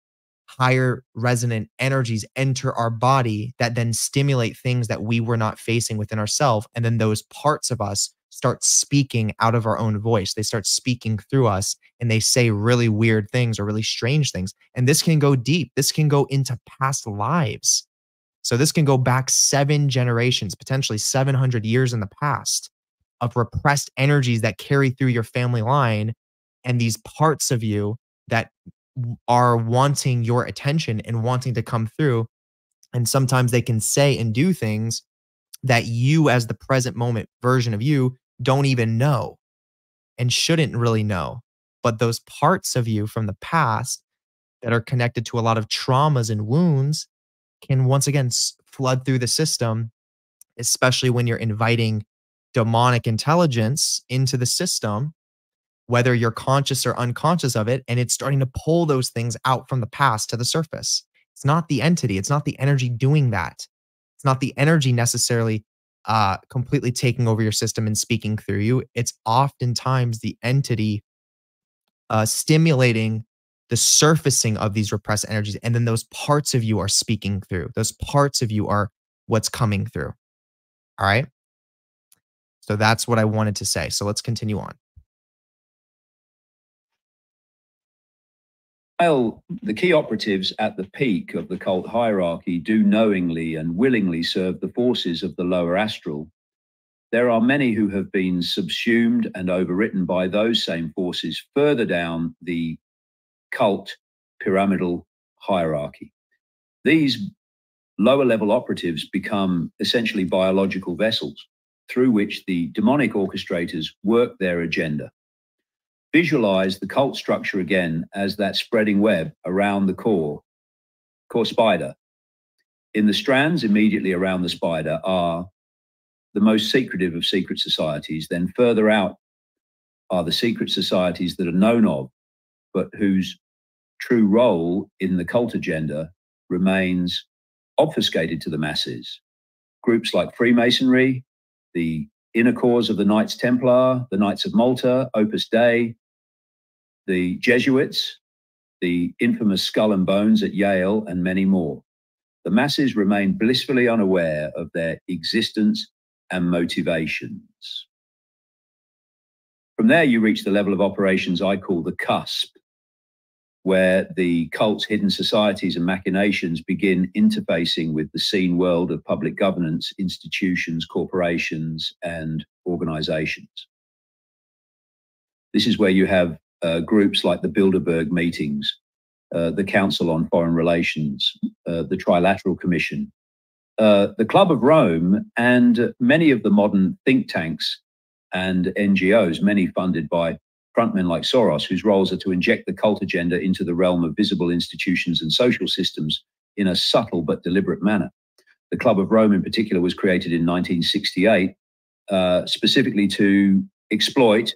higher resonant energies enter our body that then stimulate things that we were not facing within ourselves. And then those parts of us start speaking out of our own voice. They start speaking through us and they say really weird things or really strange things. And this can go deep. This can go into past lives. So this can go back 7 generations, potentially 700 years in the past, of repressed energies that carry through your family line and these parts of you that are wanting your attention and wanting to come through. And sometimes they can say and do things that you, as the present moment version of you, don't even know and shouldn't really know. But those parts of you from the past that are connected to a lot of traumas and wounds can once again flood through the system, especially when you're inviting demonic intelligence into the system, whether you're conscious or unconscious of it, and it's starting to pull those things out from the past to the surface. It's not the entity. It's not the energy doing that. It's not the energy necessarily completely taking over your system and speaking through you. It's oftentimes the entity stimulating the surfacing of these repressed energies. And then those parts of you are speaking through. Those parts of you are what's coming through. All right. So that's what I wanted to say. So let's continue on. While the key operatives at the peak of the cult hierarchy do knowingly and willingly serve the forces of the lower astral, there are many who have been subsumed and overwritten by those same forces further down the cult pyramidal hierarchy. These lower level operatives become essentially biological vessels through which the demonic orchestrators work their agenda. Visualize the cult structure again as that spreading web around the core spider. In the strands immediately around the spider are the most secretive of secret societies. Then further out are the secret societies that are known of, but whose true role in the cult agenda remains obfuscated to the masses. Groups like Freemasonry, the inner cores of the Knights Templar, the Knights of Malta, Opus Dei, the Jesuits, the infamous Skull and Bones at Yale, and many more. the masses remain blissfully unaware of their existence and motivations. From there, you reach the level of operations I call the cusp, where the cult's hidden societies and machinations begin interfacing with the seen world of public governance, institutions, corporations, and organizations. This is where you have groups like the Bilderberg meetings, the Council on Foreign Relations, the Trilateral Commission, the Club of Rome, and many of the modern think tanks and NGOs, many funded by frontmen like Soros, whose roles are to inject the cult agenda into the realm of visible institutions and social systems in a subtle but deliberate manner. The Club of Rome in particular was created in 1968, specifically to exploit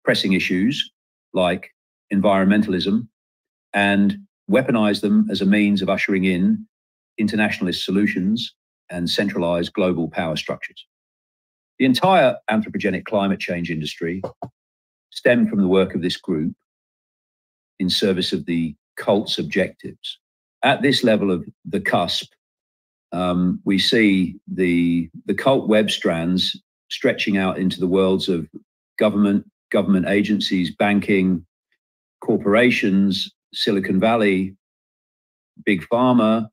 pressing issues like environmentalism and weaponize them as a means of ushering in internationalist solutions and centralized global power structures. The entire anthropogenic climate change industry stemmed from the work of this group in service of the cult's objectives. At this level of the cusp, we see the cult web strands stretching out into the worlds of government agencies, banking, corporations, Silicon Valley, big pharma,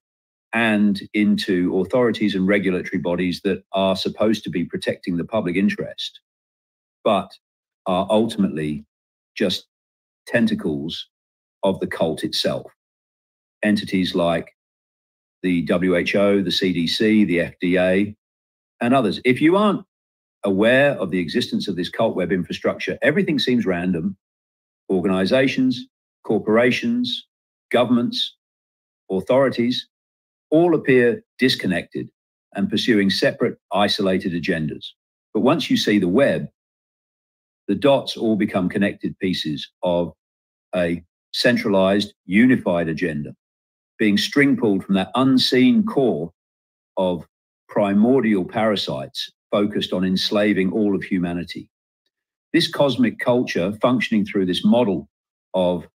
and into authorities and regulatory bodies that are supposed to be protecting the public interest, but are ultimately just tentacles of the cult itself. Entities like the WHO, the CDC, the FDA, and others. If you aren't aware of the existence of this cult web infrastructure, everything seems random. Organizations, corporations, governments, authorities, all appear disconnected and pursuing separate, isolated agendas. But once you see the web, the dots all become connected pieces of a centralized, unified agenda, being string pulled from that unseen core of primordial parasites focused on enslaving all of humanity. This cosmic culture functioning through this model of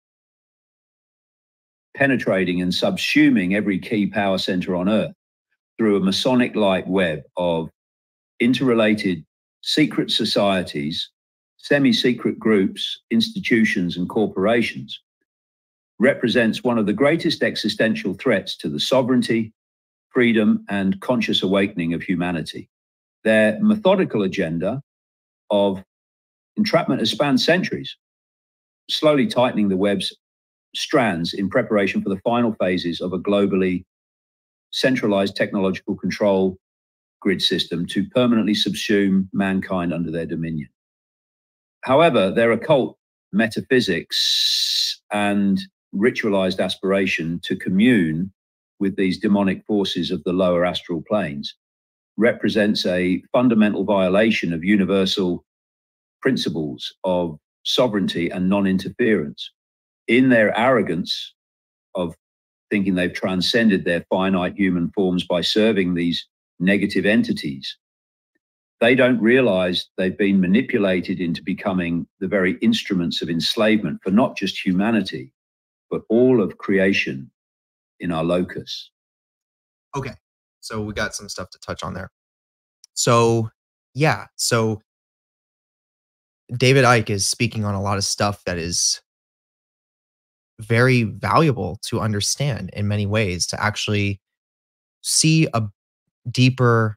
penetrating and subsuming every key power center on Earth through a Masonic-like web of interrelated secret societies, semi-secret groups, institutions, and corporations represents one of the greatest existential threats to the sovereignty, freedom, and conscious awakening of humanity. Their methodical agenda of entrapment has spanned centuries, slowly tightening the web's strands in preparation for the final phases of a globally centralized technological control grid system to permanently subsume mankind under their dominion. However, their occult metaphysics and ritualized aspiration to commune with these demonic forces of the lower astral planes represents a fundamental violation of universal principles of sovereignty and non-interference. In their arrogance of thinking they've transcended their finite human forms by serving these negative entities, they don't realize they've been manipulated into becoming the very instruments of enslavement for not just humanity, but all of creation in our locus. Okay, so we got some stuff to touch on there. So, yeah, so David Icke is speaking on a lot of stuff that is very valuable to understand in many ways, to actually see a deeper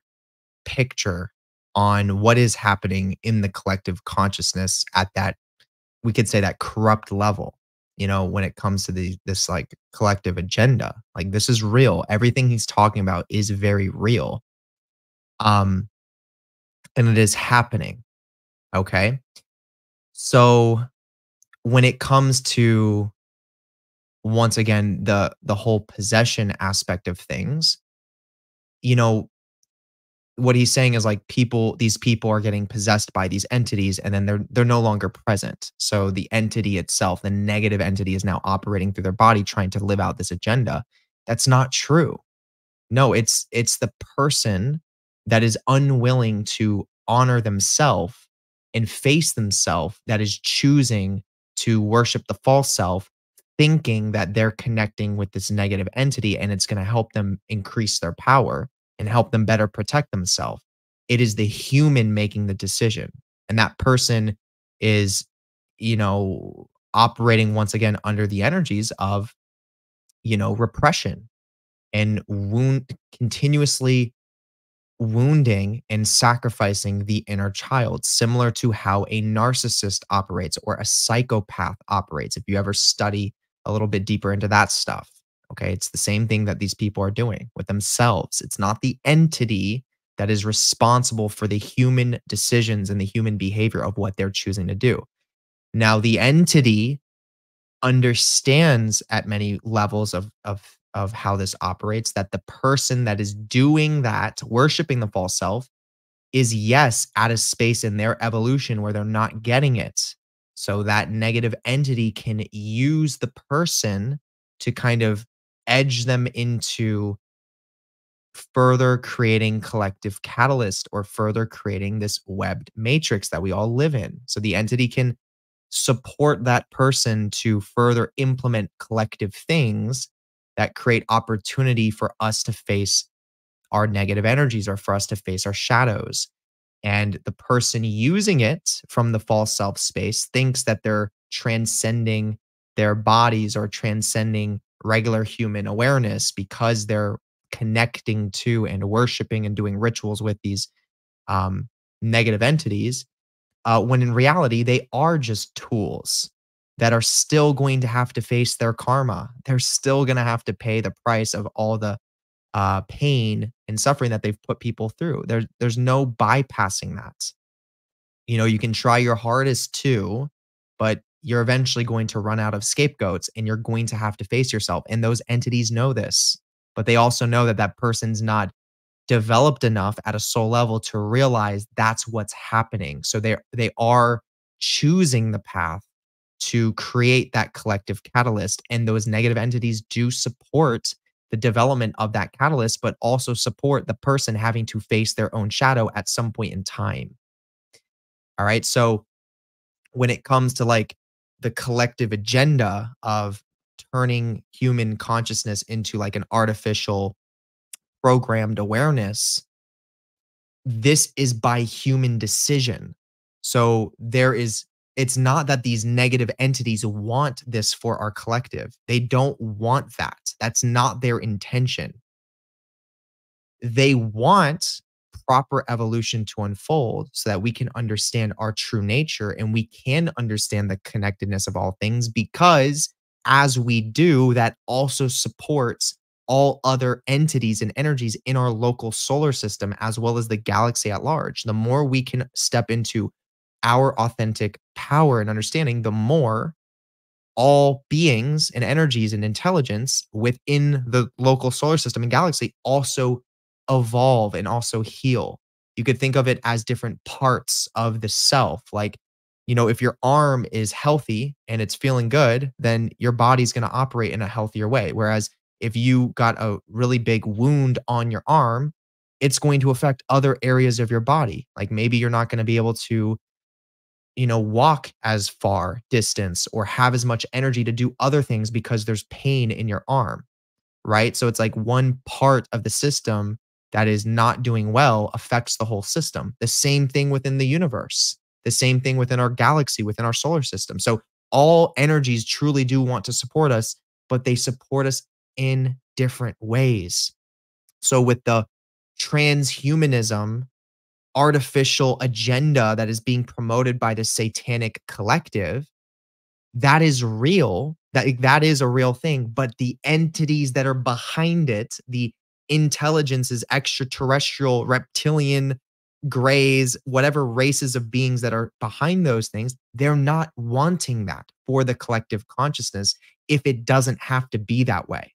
picture on what is happening in the collective consciousness at that, we could say, that corrupt level, you know, when it comes to this like collective agenda. Like, this is real. Everything he's talking about is very real. And it is happening. Okay. So when it comes to, once again, the whole possession aspect of things, you know, what he's saying is like these people are getting possessed by these entities, and then they're no longer present. So the entity itself, the negative entity, is now operating through their body, trying to live out this agenda. That's not true. No, it's the person that is unwilling to honor themselves and face themselves that is choosing to worship the false self thinking that they're connecting with this negative entity and it's going to help them increase their power and help them better protect themselves. It is the human making the decision. And that person is, operating once again under the energies of, repression and continuously wounding and sacrificing the inner child, similar to how a narcissist operates or a psychopath operates. If you ever study a little bit deeper into that stuff, okay, it's the same thing that these people are doing with themselves. It's not the entity that is responsible for the human decisions and the human behavior of what they're choosing to do. Now, the entity understands at many levels of how this operates, that the person that is doing that, worshiping the false self, is, yes, at a space in their evolution where they're not getting it. So that negative entity can use the person to kind of edge them into further creating collective catalyst or further creating this webbed matrix that we all live in. So the entity can support that person to further implement collective things that create opportunity for us to face our negative energies or for us to face our shadows. And the person using it from the false self space thinks that they're transcending their bodies or transcending regular human awareness because they're connecting to and worshiping and doing rituals with these negative entities, when in reality, they are just tools that are still going to have to face their karma. They're still going to have to pay the price of all the pain and suffering that they've put people through. There's no bypassing that. You can try your hardest to, but you're eventually going to run out of scapegoats and you're going to have to face yourself. And those entities know this, but they also know that that person's not developed enough at a soul level to realize that's what's happening. So they are choosing the path to create that collective catalyst. And those negative entities do support the development of that catalyst, but also support the person having to face their own shadow at some point in time. All right. So when it comes to like the collective agenda of turning human consciousness into like an artificial programmed awareness, this is by human decision. So it's not that these negative entities want this for our collective. They don't want that. That's not their intention. They want proper evolution to unfold so that we can understand our true nature and we can understand the connectedness of all things, because as we do, that also supports all other entities and energies in our local solar system, as well as the galaxy at large. The more we can step into our authentic power and understanding, the more all beings and energies and intelligence within the local solar system and galaxy also evolve and also heal. You could think of it as different parts of the self. Like, if your arm is healthy and it's feeling good, then your body's going to operate in a healthier way. Whereas if you got a really big wound on your arm, it's going to affect other areas of your body. Like maybe you're not going to be able to, walk as far distance or have as much energy to do other things because there's pain in your arm, right? So it's like one part of the system that is not doing well affects the whole system. The same thing within the universe, the same thing within our galaxy, within our solar system. So all energies truly do want to support us, but they support us in different ways. So with the transhumanism artificial agenda that is being promoted by the Satanic collective, that is real. That is a real thing. But the entities that are behind it, the intelligences, extraterrestrial, reptilian, grays, whatever races of beings that are behind those things, they're not wanting that for the collective consciousness if it doesn't have to be that way.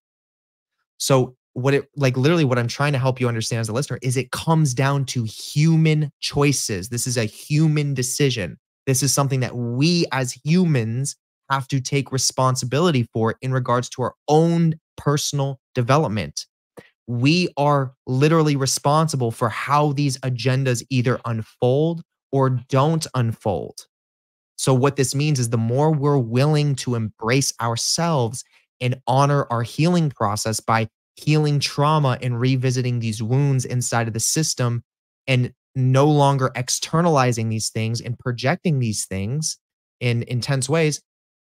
So literally what I'm trying to help you understand as a listener is it comes down to human choices. This is a human decision. This is something that we as humans have to take responsibility for in regards to our own personal development. We are literally responsible for how these agendas either unfold or don't unfold. So what this means is the more we're willing to embrace ourselves and honor our healing process by healing trauma and revisiting these wounds inside of the system and no longer externalizing these things and projecting these things in intense ways,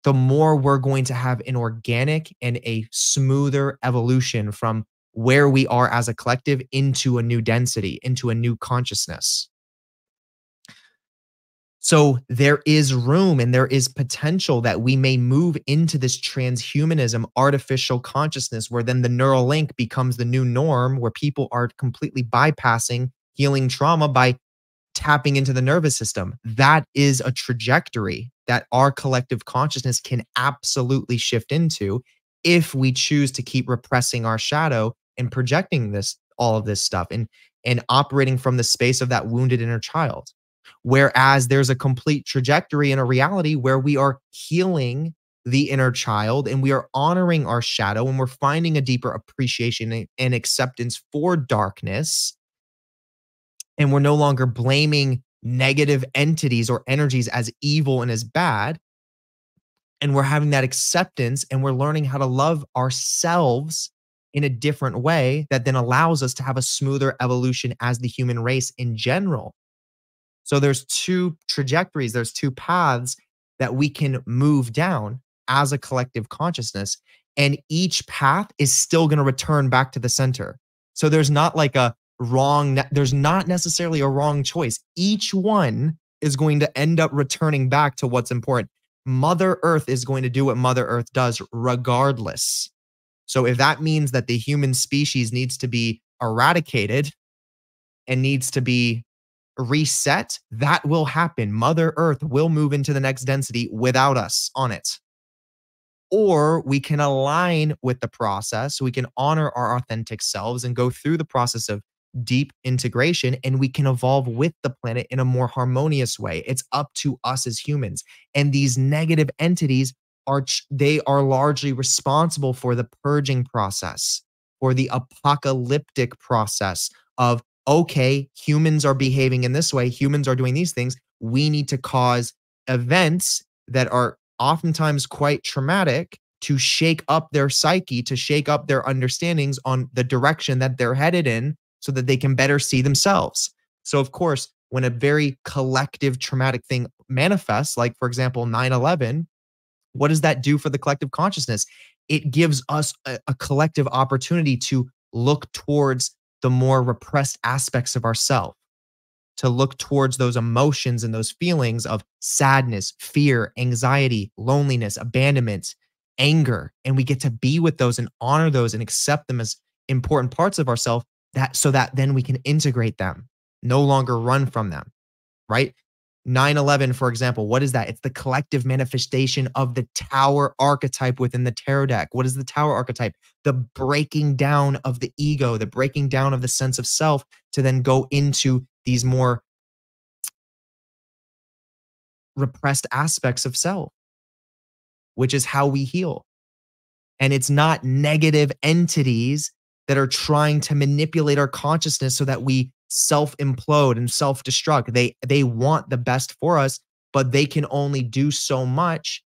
the more we're going to have an organic and a smoother evolution from where we are as a collective into a new density, into a new consciousness. So there is room and there is potential that we may move into this transhumanism, artificial consciousness, where then the neural link becomes the new norm, where people are completely bypassing healing trauma by tapping into the nervous system. That is a trajectory that our collective consciousness can absolutely shift into if we choose to keep repressing our shadow and projecting all of this stuff and operating from the space of that wounded inner child. Whereas there's a complete trajectory and a reality where we are healing the inner child and we are honoring our shadow and we're finding a deeper appreciation and acceptance for darkness. And we're no longer blaming negative entities or energies as evil and as bad. And we're having that acceptance and we're learning how to love ourselves in a different way that then allows us to have a smoother evolution as the human race in general. So there's two trajectories, there's two paths that we can move down as a collective consciousness. And each path is still going to return back to the center. So there's not like there's not necessarily a wrong choice. Each one is going to end up returning back to what's important. Mother Earth is going to do what Mother Earth does regardless. So if that means that the human species needs to be eradicated and needs to be reset, that will happen. Mother Earth will move into the next density without us on it. Or we can align with the process. We can honor our authentic selves and go through the process of deep integration, and we can evolve with the planet in a more harmonious way. It's up to us as humans. And these negative entities they are largely responsible for the purging process, for the apocalyptic process of, okay, humans are behaving in this way, humans are doing these things. We need to cause events that are oftentimes quite traumatic to shake up their psyche, to shake up their understandings on the direction that they're headed in so that they can better see themselves. So, of course, when a very collective traumatic thing manifests, like, for example, 9/11, what does that do for the collective consciousness? It gives us a collective opportunity to look towards the more repressed aspects of ourselves, to look towards those emotions and those feelings of sadness, fear, anxiety, loneliness, abandonment, anger. And we get to be with those and honor those and accept them as important parts of ourselves, so that then we can integrate them, no longer run from them, right? 9/11, for example, what is that? It's the collective manifestation of the tower archetype within the tarot deck. What is the tower archetype? The breaking down of the ego, the breaking down of the sense of self to then go into these more repressed aspects of self, which is how we heal. And it's not negative entities that are trying to manipulate our consciousness so that we self-implode and self-destruct. They want the best for us, but they can only do so much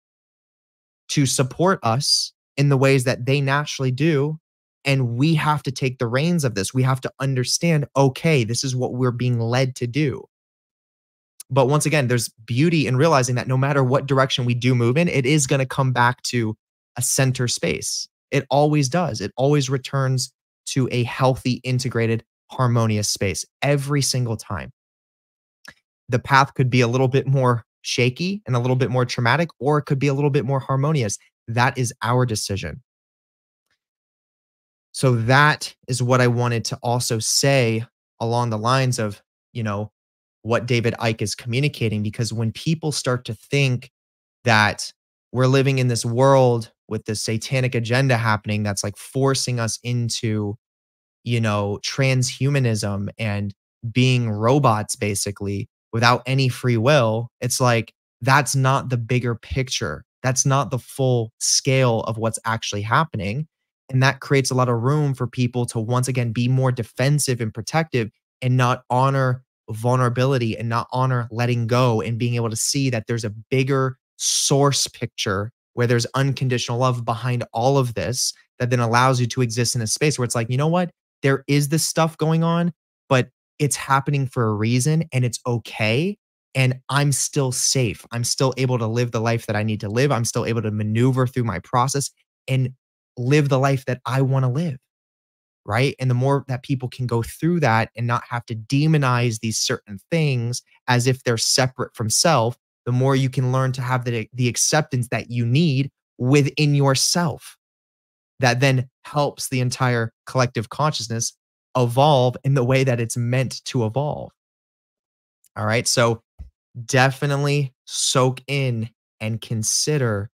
to support us in the ways that they naturally do. And we have to take the reins of this. We have to understand, okay, this is what we're being led to do. But once again, there's beauty in realizing that no matter what direction we do move in, it is going to come back to a center space. It always does. It always returns to a healthy, integrated, harmonious space every single time. The path could be a little bit more shaky and a little bit more traumatic, or it could be a little bit more harmonious. That is our decision. So that is what I wanted to also say along the lines of, what David Icke is communicating, because when people start to think that we're living in this world with this satanic agenda happening that's like forcing us into, transhumanism and being robots basically without any free will, it's like, that's not the bigger picture. That's not the full scale of what's actually happening. And that creates a lot of room for people to once again be more defensive and protective and not honor vulnerability and not honor letting go and being able to see that there's a bigger source picture where there's unconditional love behind all of this, that then allows you to exist in a space where it's like, you know what? There is this stuff going on, but it's happening for a reason and it's okay. And I'm still safe. I'm still able to live the life that I need to live. I'm still able to maneuver through my process and live the life that I want to live. Right. And the more that people can go through that and not have to demonize these certain things as if they're separate from self, the more you can learn to have the acceptance that you need within yourself. That then helps the entire collective consciousness evolve in the way that it's meant to evolve. All right. So definitely soak in and consider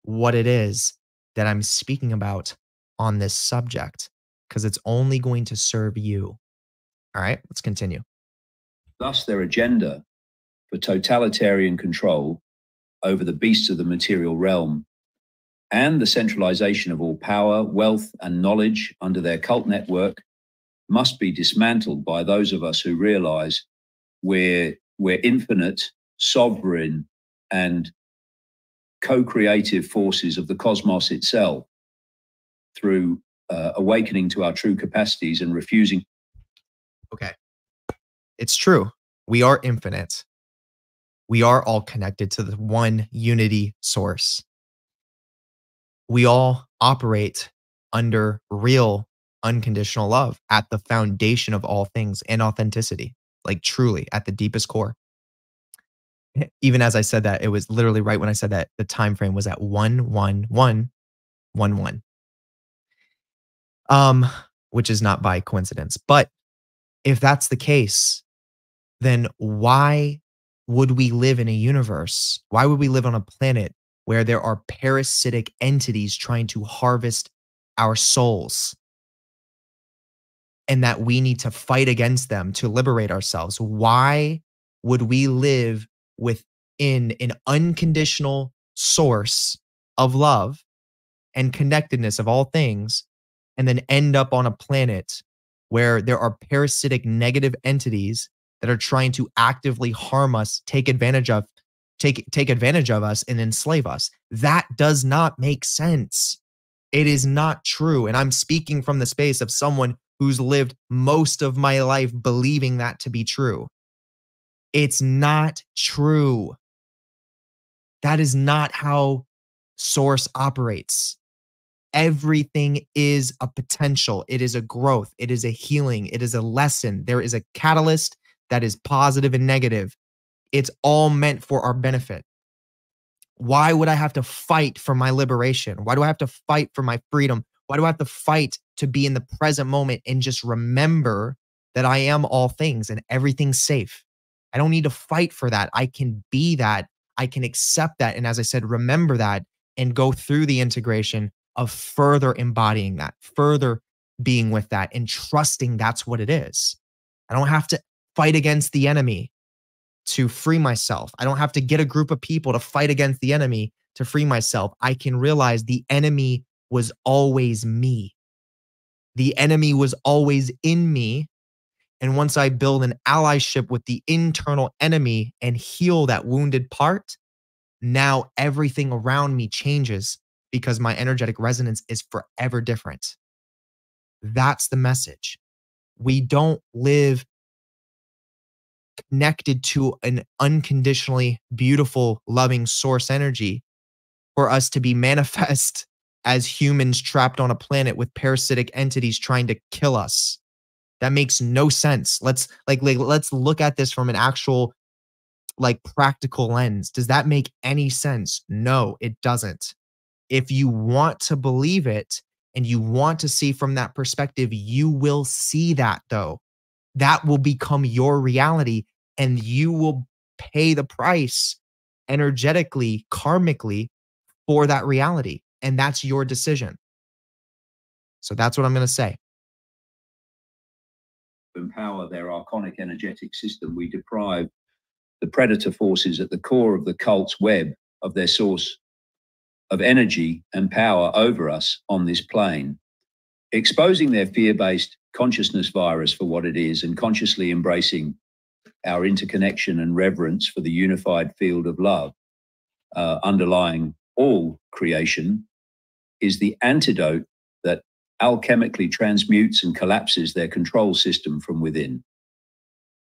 what it is that I'm speaking about on this subject, because it's only going to serve you. All right, let's continue. Thus, their agenda for totalitarian control over the beasts of the material realm and the centralization of all power, wealth, and knowledge under their cult network must be dismantled by those of us who realize we're infinite, sovereign, and co-creative forces of the cosmos itself through awakening to our true capacities and refusing. Okay. It's true. We are infinite. We are all connected to the one unity source. We all operate under real unconditional love at the foundation of all things and authenticity, like truly at the deepest core. Even as I said that, it was literally right when I said that the time frame was at 11111. Which is not by coincidence. But if that's the case, then why would we live in a universe? Why would we live on a planet where there are parasitic entities trying to harvest our souls? And that we need to fight against them to liberate ourselves. Why would we live within an unconditional source of love and connectedness of all things, and then end up on a planet where there are parasitic negative entities that are trying to actively harm us, take advantage of us and enslave us? That does not make sense. It is not true. And I'm speaking from the space of someone who's lived most of my life believing that to be true. It's not true. That is not how Source operates. Everything is a potential. It is a growth. It is a healing. It is a lesson. There is a catalyst that is positive and negative. It's all meant for our benefit. Why would I have to fight for my liberation? Why do I have to fight for my freedom? Why do I have to fight to be in the present moment and just remember that I am all things and everything's safe? I don't need to fight for that. I can be that. I can accept that. And as I said, remember that and go through the integration of further embodying that, further being with that and trusting that's what it is. I don't have to fight against the enemy to free myself. I don't have to get a group of people to fight against the enemy to free myself. I can realize the enemy was always me. The enemy was always in me. And once I build an allyship with the internal enemy and heal that wounded part, now everything around me changes because my energetic resonance is forever different. That's the message. We don't live connected to an unconditionally beautiful, loving source energy for us to be manifest as humans trapped on a planet with parasitic entities trying to kill us. That makes no sense. Let's look at this from an actual practical lens. Does that make any sense? No, it doesn't. If you want to believe it and you want to see from that perspective, you will see that though. That will become your reality and you will pay the price energetically, karmically for that reality. And that's your decision. So that's what I'm going to say. To empower their archonic energetic system, we deprive the predator forces at the core of the cult's web of their source of energy and power over us on this plane, exposing their fear-based consciousness virus for what it is and consciously embracing our interconnection and reverence for the unified field of love underlying all creation is the antidote that alchemically transmutes and collapses their control system from within.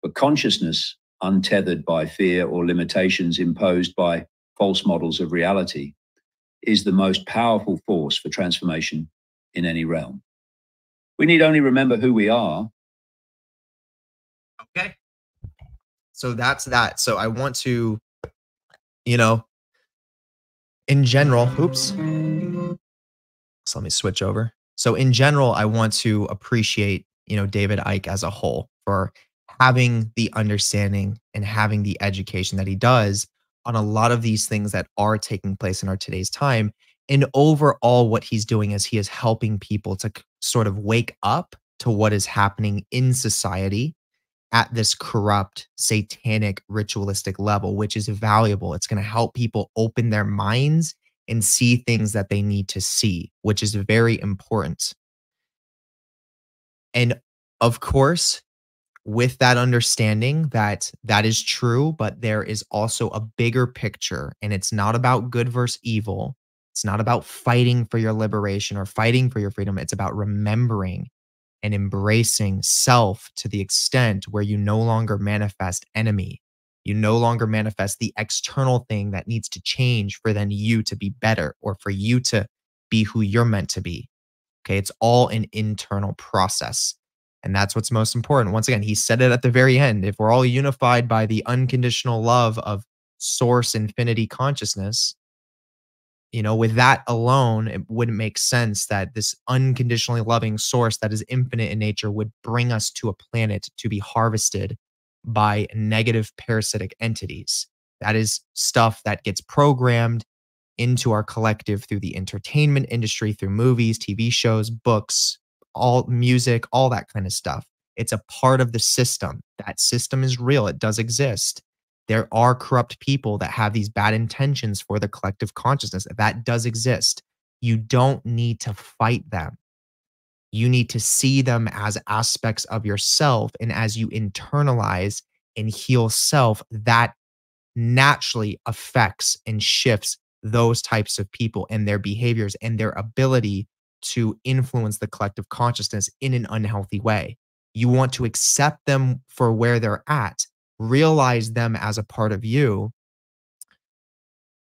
But consciousness, untethered by fear or limitations imposed by false models of reality, is the most powerful force for transformation in any realm. We need only remember who we are. Okay. So that's that. So I want to, in general, oops. So let me switch over. So in general, I want to appreciate, David Icke as a whole for having the understanding and having the education that he does on a lot of these things that are taking place in our today's time. And overall, what he's doing is he is helping people to sort of wake up to what is happening in society at this corrupt, satanic, ritualistic level, which is valuable. It's going to help people open their minds and see things that they need to see, which is very important. And of course, with that understanding that that is true, but there is also a bigger picture, and it's not about good versus evil. It's not about fighting for your liberation or fighting for your freedom. It's about remembering and embracing self to the extent where you no longer manifest enemy. You no longer manifest the external thing that needs to change for then you to be better or for you to be who you're meant to be. Okay. It's all an internal process. And that's what's most important. Once again, he said it at the very end. If we're all unified by the unconditional love of source infinity consciousness, with that alone, it wouldn't make sense that this unconditionally loving source that is infinite in nature would bring us to a planet to be harvested by negative parasitic entities. That is stuff that gets programmed into our collective through the entertainment industry, through movies, TV shows, books, all music, all that kind of stuff. It's a part of the system. That system is real. It does exist. There are corrupt people that have these bad intentions for the collective consciousness. That does exist. You don't need to fight them. You need to see them as aspects of yourself. And as you internalize and heal self, that naturally affects and shifts those types of people and their behaviors and their ability to influence the collective consciousness in an unhealthy way. You want to accept them for where they're at, realize them as a part of you,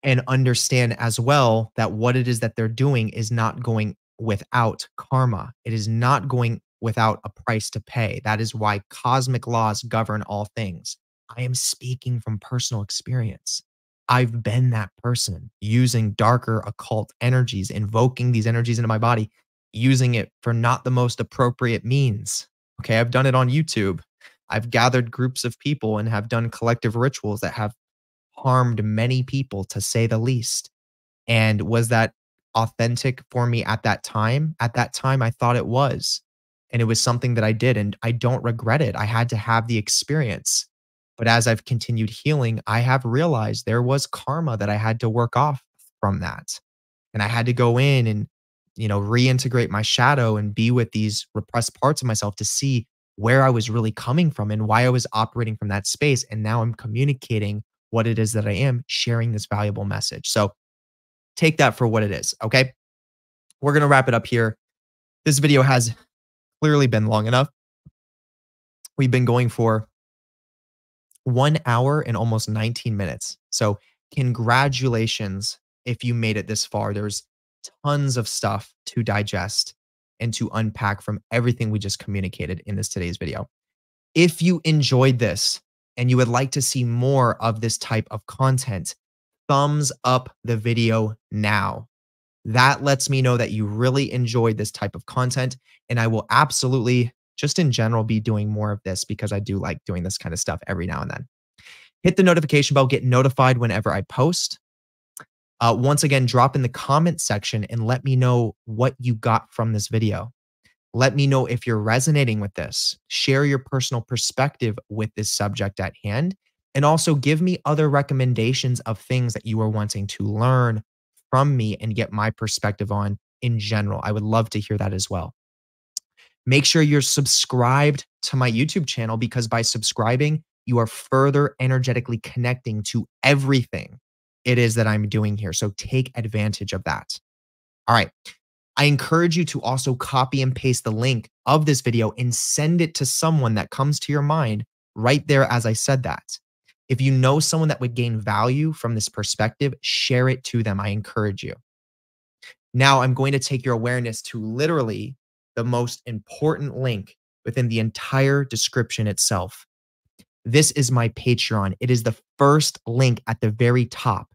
and understand as well that what it is that they're doing is not going without karma. It is not going without a price to pay. That is why cosmic laws govern all things. I am speaking from personal experience. I've been that person using darker occult energies, invoking these energies into my body, using it for not the most appropriate means. Okay, I've done it on YouTube. I've gathered groups of people and have done collective rituals that have harmed many people, to say the least. And was that authentic for me at that time? At that time, I thought it was. And it was something that I did, and I don't regret it. I had to have the experience. But as I've continued healing, I have realized there was karma that I had to work off from that. And I had to go in and, reintegrate my shadow and be with these repressed parts of myself to see where I was really coming from and why I was operating from that space. And now I'm communicating what it is that I am, sharing this valuable message. So take that for what it is. Okay. We're going to wrap it up here. This video has clearly been long enough. We've been going for 1 hour and almost 19 minutes. So congratulations if you made it this far. There's tons of stuff to digest and to unpack from everything we just communicated in today's video. If you enjoyed this and you would like to see more of this type of content, thumbs up the video now. That lets me know that you really enjoyed this type of content, and I will absolutely, just in general, be doing more of this because I do like doing this kind of stuff every now and then. Hit the notification bell, get notified whenever I post. Once again, drop in the comment section and let me know what you got from this video. Let me know if you're resonating with this. Share your personal perspective with this subject at hand. And also give me other recommendations of things that you are wanting to learn from me and get my perspective on in general. I would love to hear that as well. Make sure you're subscribed to my YouTube channel, because by subscribing, you are further energetically connecting to everything it is that I'm doing here. So take advantage of that. All right. I encourage you to also copy and paste the link of this video and send it to someone that comes to your mind right there as I said that. If you know someone that would gain value from this perspective, share it to them. I encourage you. Now I'm going to take your awareness to literally the most important link within the entire description itself. This is my Patreon. It is the first link at the very top.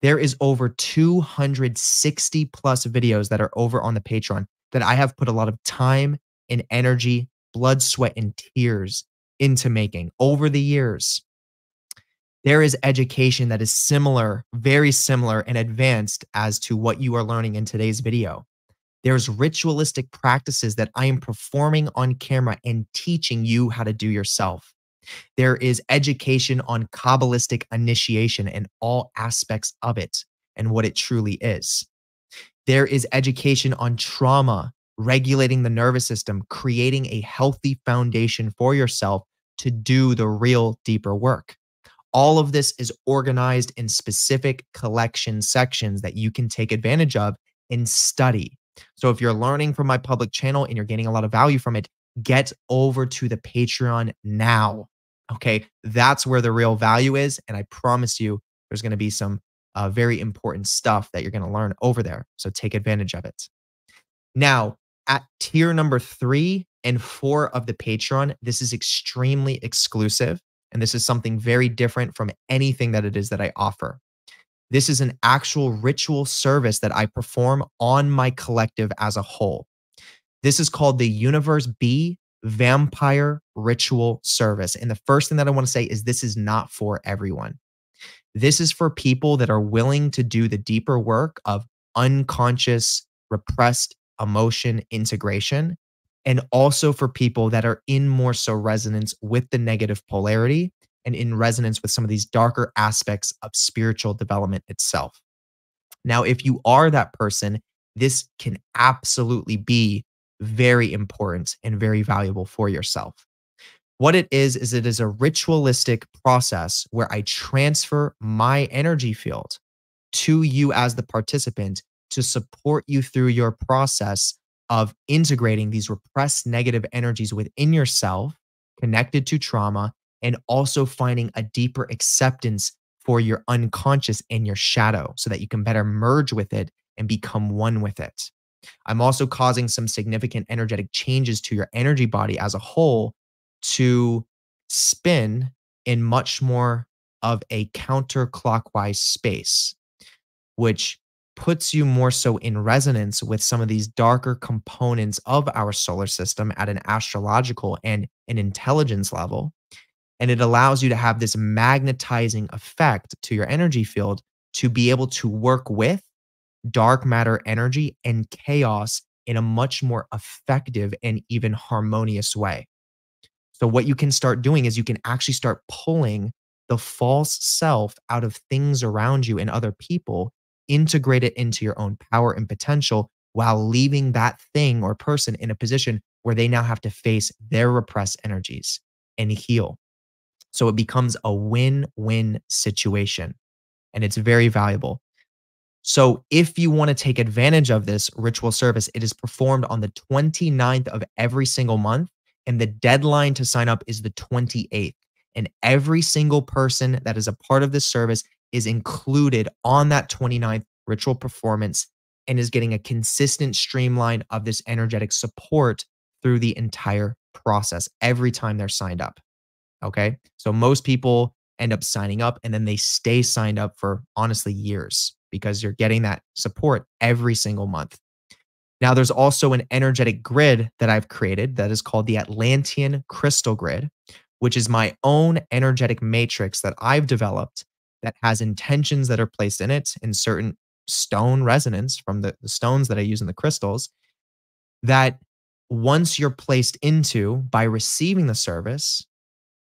There is over 260 plus videos that are over on the Patreon that I have put a lot of time and energy, blood, sweat, and tears into making over the years. There is education that is similar, very similar and advanced as to what you are learning in today's video. There's ritualistic practices that I am performing on camera and teaching you how to do yourself. There is education on Kabbalistic initiation and all aspects of it and what it truly is. There is education on trauma, regulating the nervous system, creating a healthy foundation for yourself to do the real deeper work. All of this is organized in specific collection sections that you can take advantage of and study. So if you're learning from my public channel and you're getting a lot of value from it, get over to the Patreon now. Okay, that's where the real value is. And I promise you, there's going to be some very important stuff that you're going to learn over there. So take advantage of it. Now, at tier number 3 and 4 of the Patreon, this is extremely exclusive. And this is something very different from anything that it is that I offer. This is an actual ritual service that I perform on my collective as a whole. This is called the Universe B Vampire Ritual Service. And the first thing that I want to say is this is not for everyone. This is for people that are willing to do the deeper work of unconscious, repressed emotion integration, and also for people that are in more so resonance with the negative polarity and in resonance with some of these darker aspects of spiritual development itself. Now, if you are that person, this can absolutely be very important and very valuable for yourself. What it is it is a ritualistic process where I transfer my energy field to you as the participant to support you through your process of integrating these repressed negative energies within yourself, connected to trauma, and also finding a deeper acceptance for your unconscious and your shadow so that you can better merge with it and become one with it. I'm also causing some significant energetic changes to your energy body as a whole to spin in much more of a counterclockwise space, which puts you more so in resonance with some of these darker components of our solar system at an astrological and an intelligence level. And it allows you to have this magnetizing effect to your energy field to be able to work with dark matter energy and chaos in a much more effective and even harmonious way. So what you can start doing is you can actually start pulling the false self out of things around you and other people, integrate it into your own power and potential while leaving that thing or person in a position where they now have to face their repressed energies and heal. So it becomes a win-win situation, and it's very valuable. So if you want to take advantage of this ritual service, it is performed on the 29th of every single month, and the deadline to sign up is the 28th. And every single person that is a part of this service is included on that 29th ritual performance and is getting a consistent streamline of this energetic support through the entire process every time they're signed up. Okay. So most people end up signing up and then they stay signed up for honestly years because you're getting that support every single month. Now, there's also an energetic grid that I've created that is called the Atlantean Crystal Grid, which is my own energetic matrix that I've developed that has intentions that are placed in it in certain stone resonance from the stones that I use in the crystals that once you're placed into by receiving the service,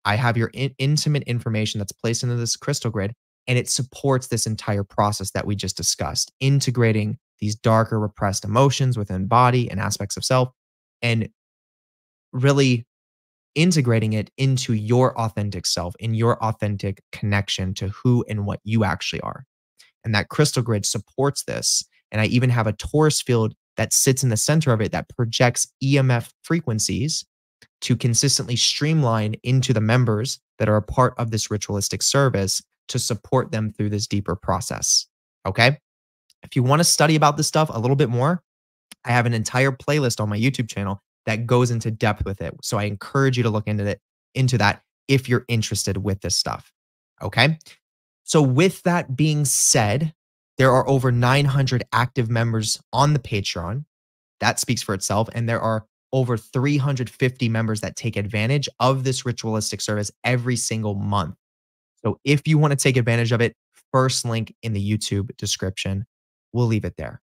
I have your intimate information that's placed into this crystal grid, and it supports this entire process that we just discussed, integrating these darker repressed emotions within body and aspects of self, and really integrating it into your authentic self, in your authentic connection to who and what you actually are. And that crystal grid supports this. And I even have a torus field that sits in the center of it that projects EMF frequencies to consistently streamline into the members that are a part of this ritualistic service to support them through this deeper process. Okay? If you want to study about this stuff a little bit more, I have an entire playlist on my YouTube channel that goes into depth with it. So I encourage you to look into that if you're interested with this stuff. Okay? So with that being said, there are over 900 active members on the Patreon. That speaks for itself. And there are over 350 members that take advantage of this ritualistic service every single month. So if you want to take advantage of it, first link in the YouTube description. We'll leave it there.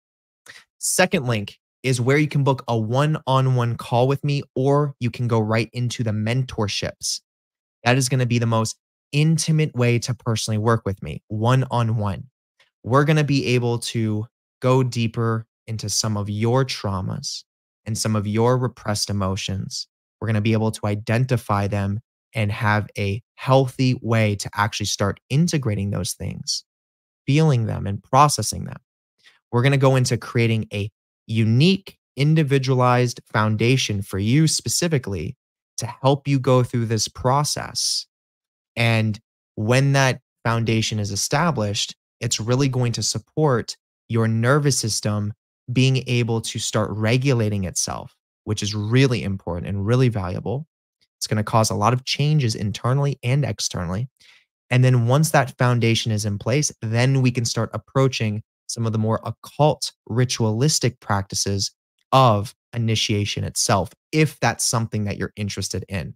Second link is where you can book a one-on-one call with me, or you can go right into the mentorships. That is going to be the most intimate way to personally work with me, one-on-one. We're going to be able to go deeper into some of your traumas and some of your repressed emotions. We're going to be able to identify them and have a healthy way to actually start integrating those things, feeling them and processing them. We're going to go into creating a unique, individualized foundation for you specifically to help you go through this process. And when that foundation is established, it's really going to support your nervous system being able to start regulating itself, which is really important and really valuable. It's going to cause a lot of changes internally and externally. And then once that foundation is in place, then we can start approaching some of the more occult ritualistic practices of initiation itself, if that's something that you're interested in.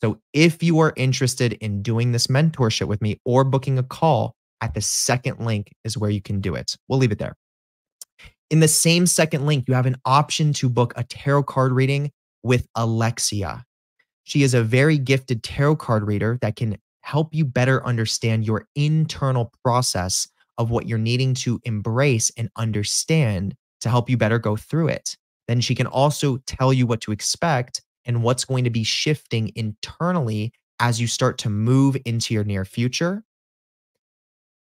So if you are interested in doing this mentorship with me or booking a call, at the second link is where you can do it. We'll leave it there. In the same second link, you have an option to book a tarot card reading with Alexia. She is a very gifted tarot card reader that can help you better understand your internal process of what you're needing to embrace and understand to help you better go through it. Then she can also tell you what to expect and what's going to be shifting internally as you start to move into your near future.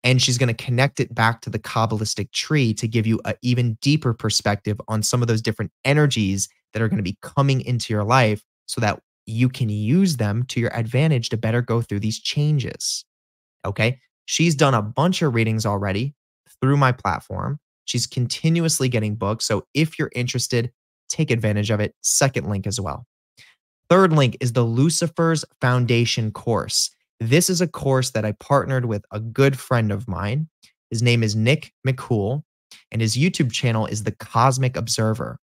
And she's going to connect it back to the Kabbalistic tree to give you an even deeper perspective on some of those different energies that are going to be coming into your life so that you can use them to your advantage to better go through these changes. Okay? She's done a bunch of readings already through my platform. She's continuously getting booked. So if you're interested, take advantage of it. Second link as well. Third link is the LUCIFERS Foundation course. This is a course that I partnered with a good friend of mine. His name is Nick McCool, and his YouTube channel is The Cosmic Observer.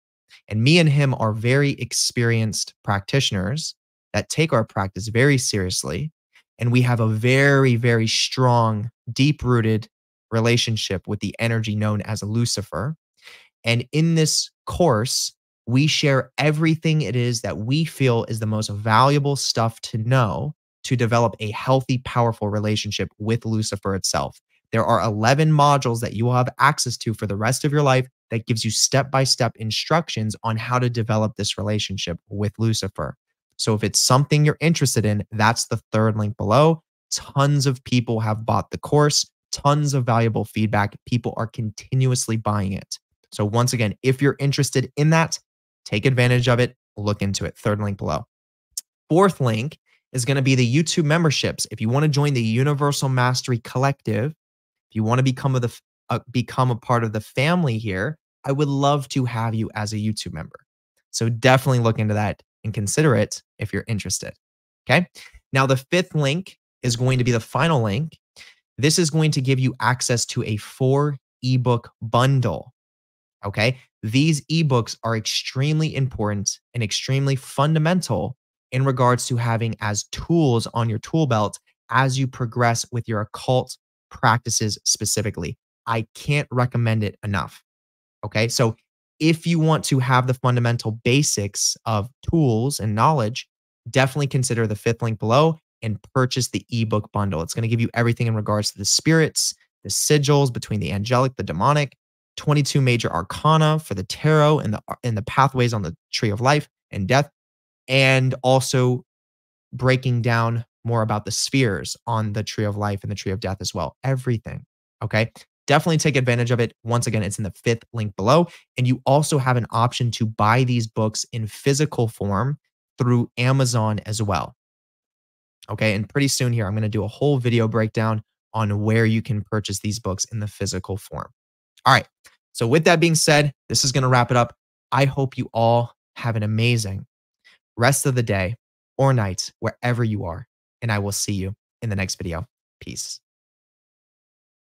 And me and him are very experienced practitioners that take our practice very seriously. And we have a very, very strong, deep-rooted relationship with the energy known as Lucifer. And in this course, we share everything it is that we feel is the most valuable stuff to know to develop a healthy, powerful relationship with Lucifer itself. There are 11 modules that you will have access to for the rest of your life that gives you step-by-step instructions on how to develop this relationship with Lucifer. So if it's something you're interested in, that's the third link below. Tons of people have bought the course, tons of valuable feedback. People are continuously buying it. So once again, if you're interested in that, take advantage of it, look into it. Third link below. Fourth link is going to be the YouTube memberships. If you want to join the Universal Mastery Collective, if you want to become a part of the family here, I would love to have you as a YouTube member. So definitely look into that and consider it if you're interested. Okay. Now the fifth link is going to be the final link. This is going to give you access to a 4 ebook bundle. Okay. These ebooks are extremely important and extremely fundamental in regards to having as tools on your tool belt as you progress with your occult practices specifically. I can't recommend it enough. Okay. So if you want to have the fundamental basics of tools and knowledge, definitely consider the fifth link below and purchase the ebook bundle. It's going to give you everything in regards to the spirits, the sigils between the angelic, the demonic, 22 major arcana for the tarot and the pathways on the tree of life and death, and also breaking down more about the spheres on the tree of life and the tree of death as well. Everything. Okay. Definitely take advantage of it. Once again, it's in the 5th link below. And you also have an option to buy these books in physical form through Amazon as well. Okay. And pretty soon here, I'm going to do a whole video breakdown on where you can purchase these books in the physical form. All right. So with that being said, this is going to wrap it up. I hope you all have an amazing rest of the day or night, wherever you are. And I will see you in the next video. Peace.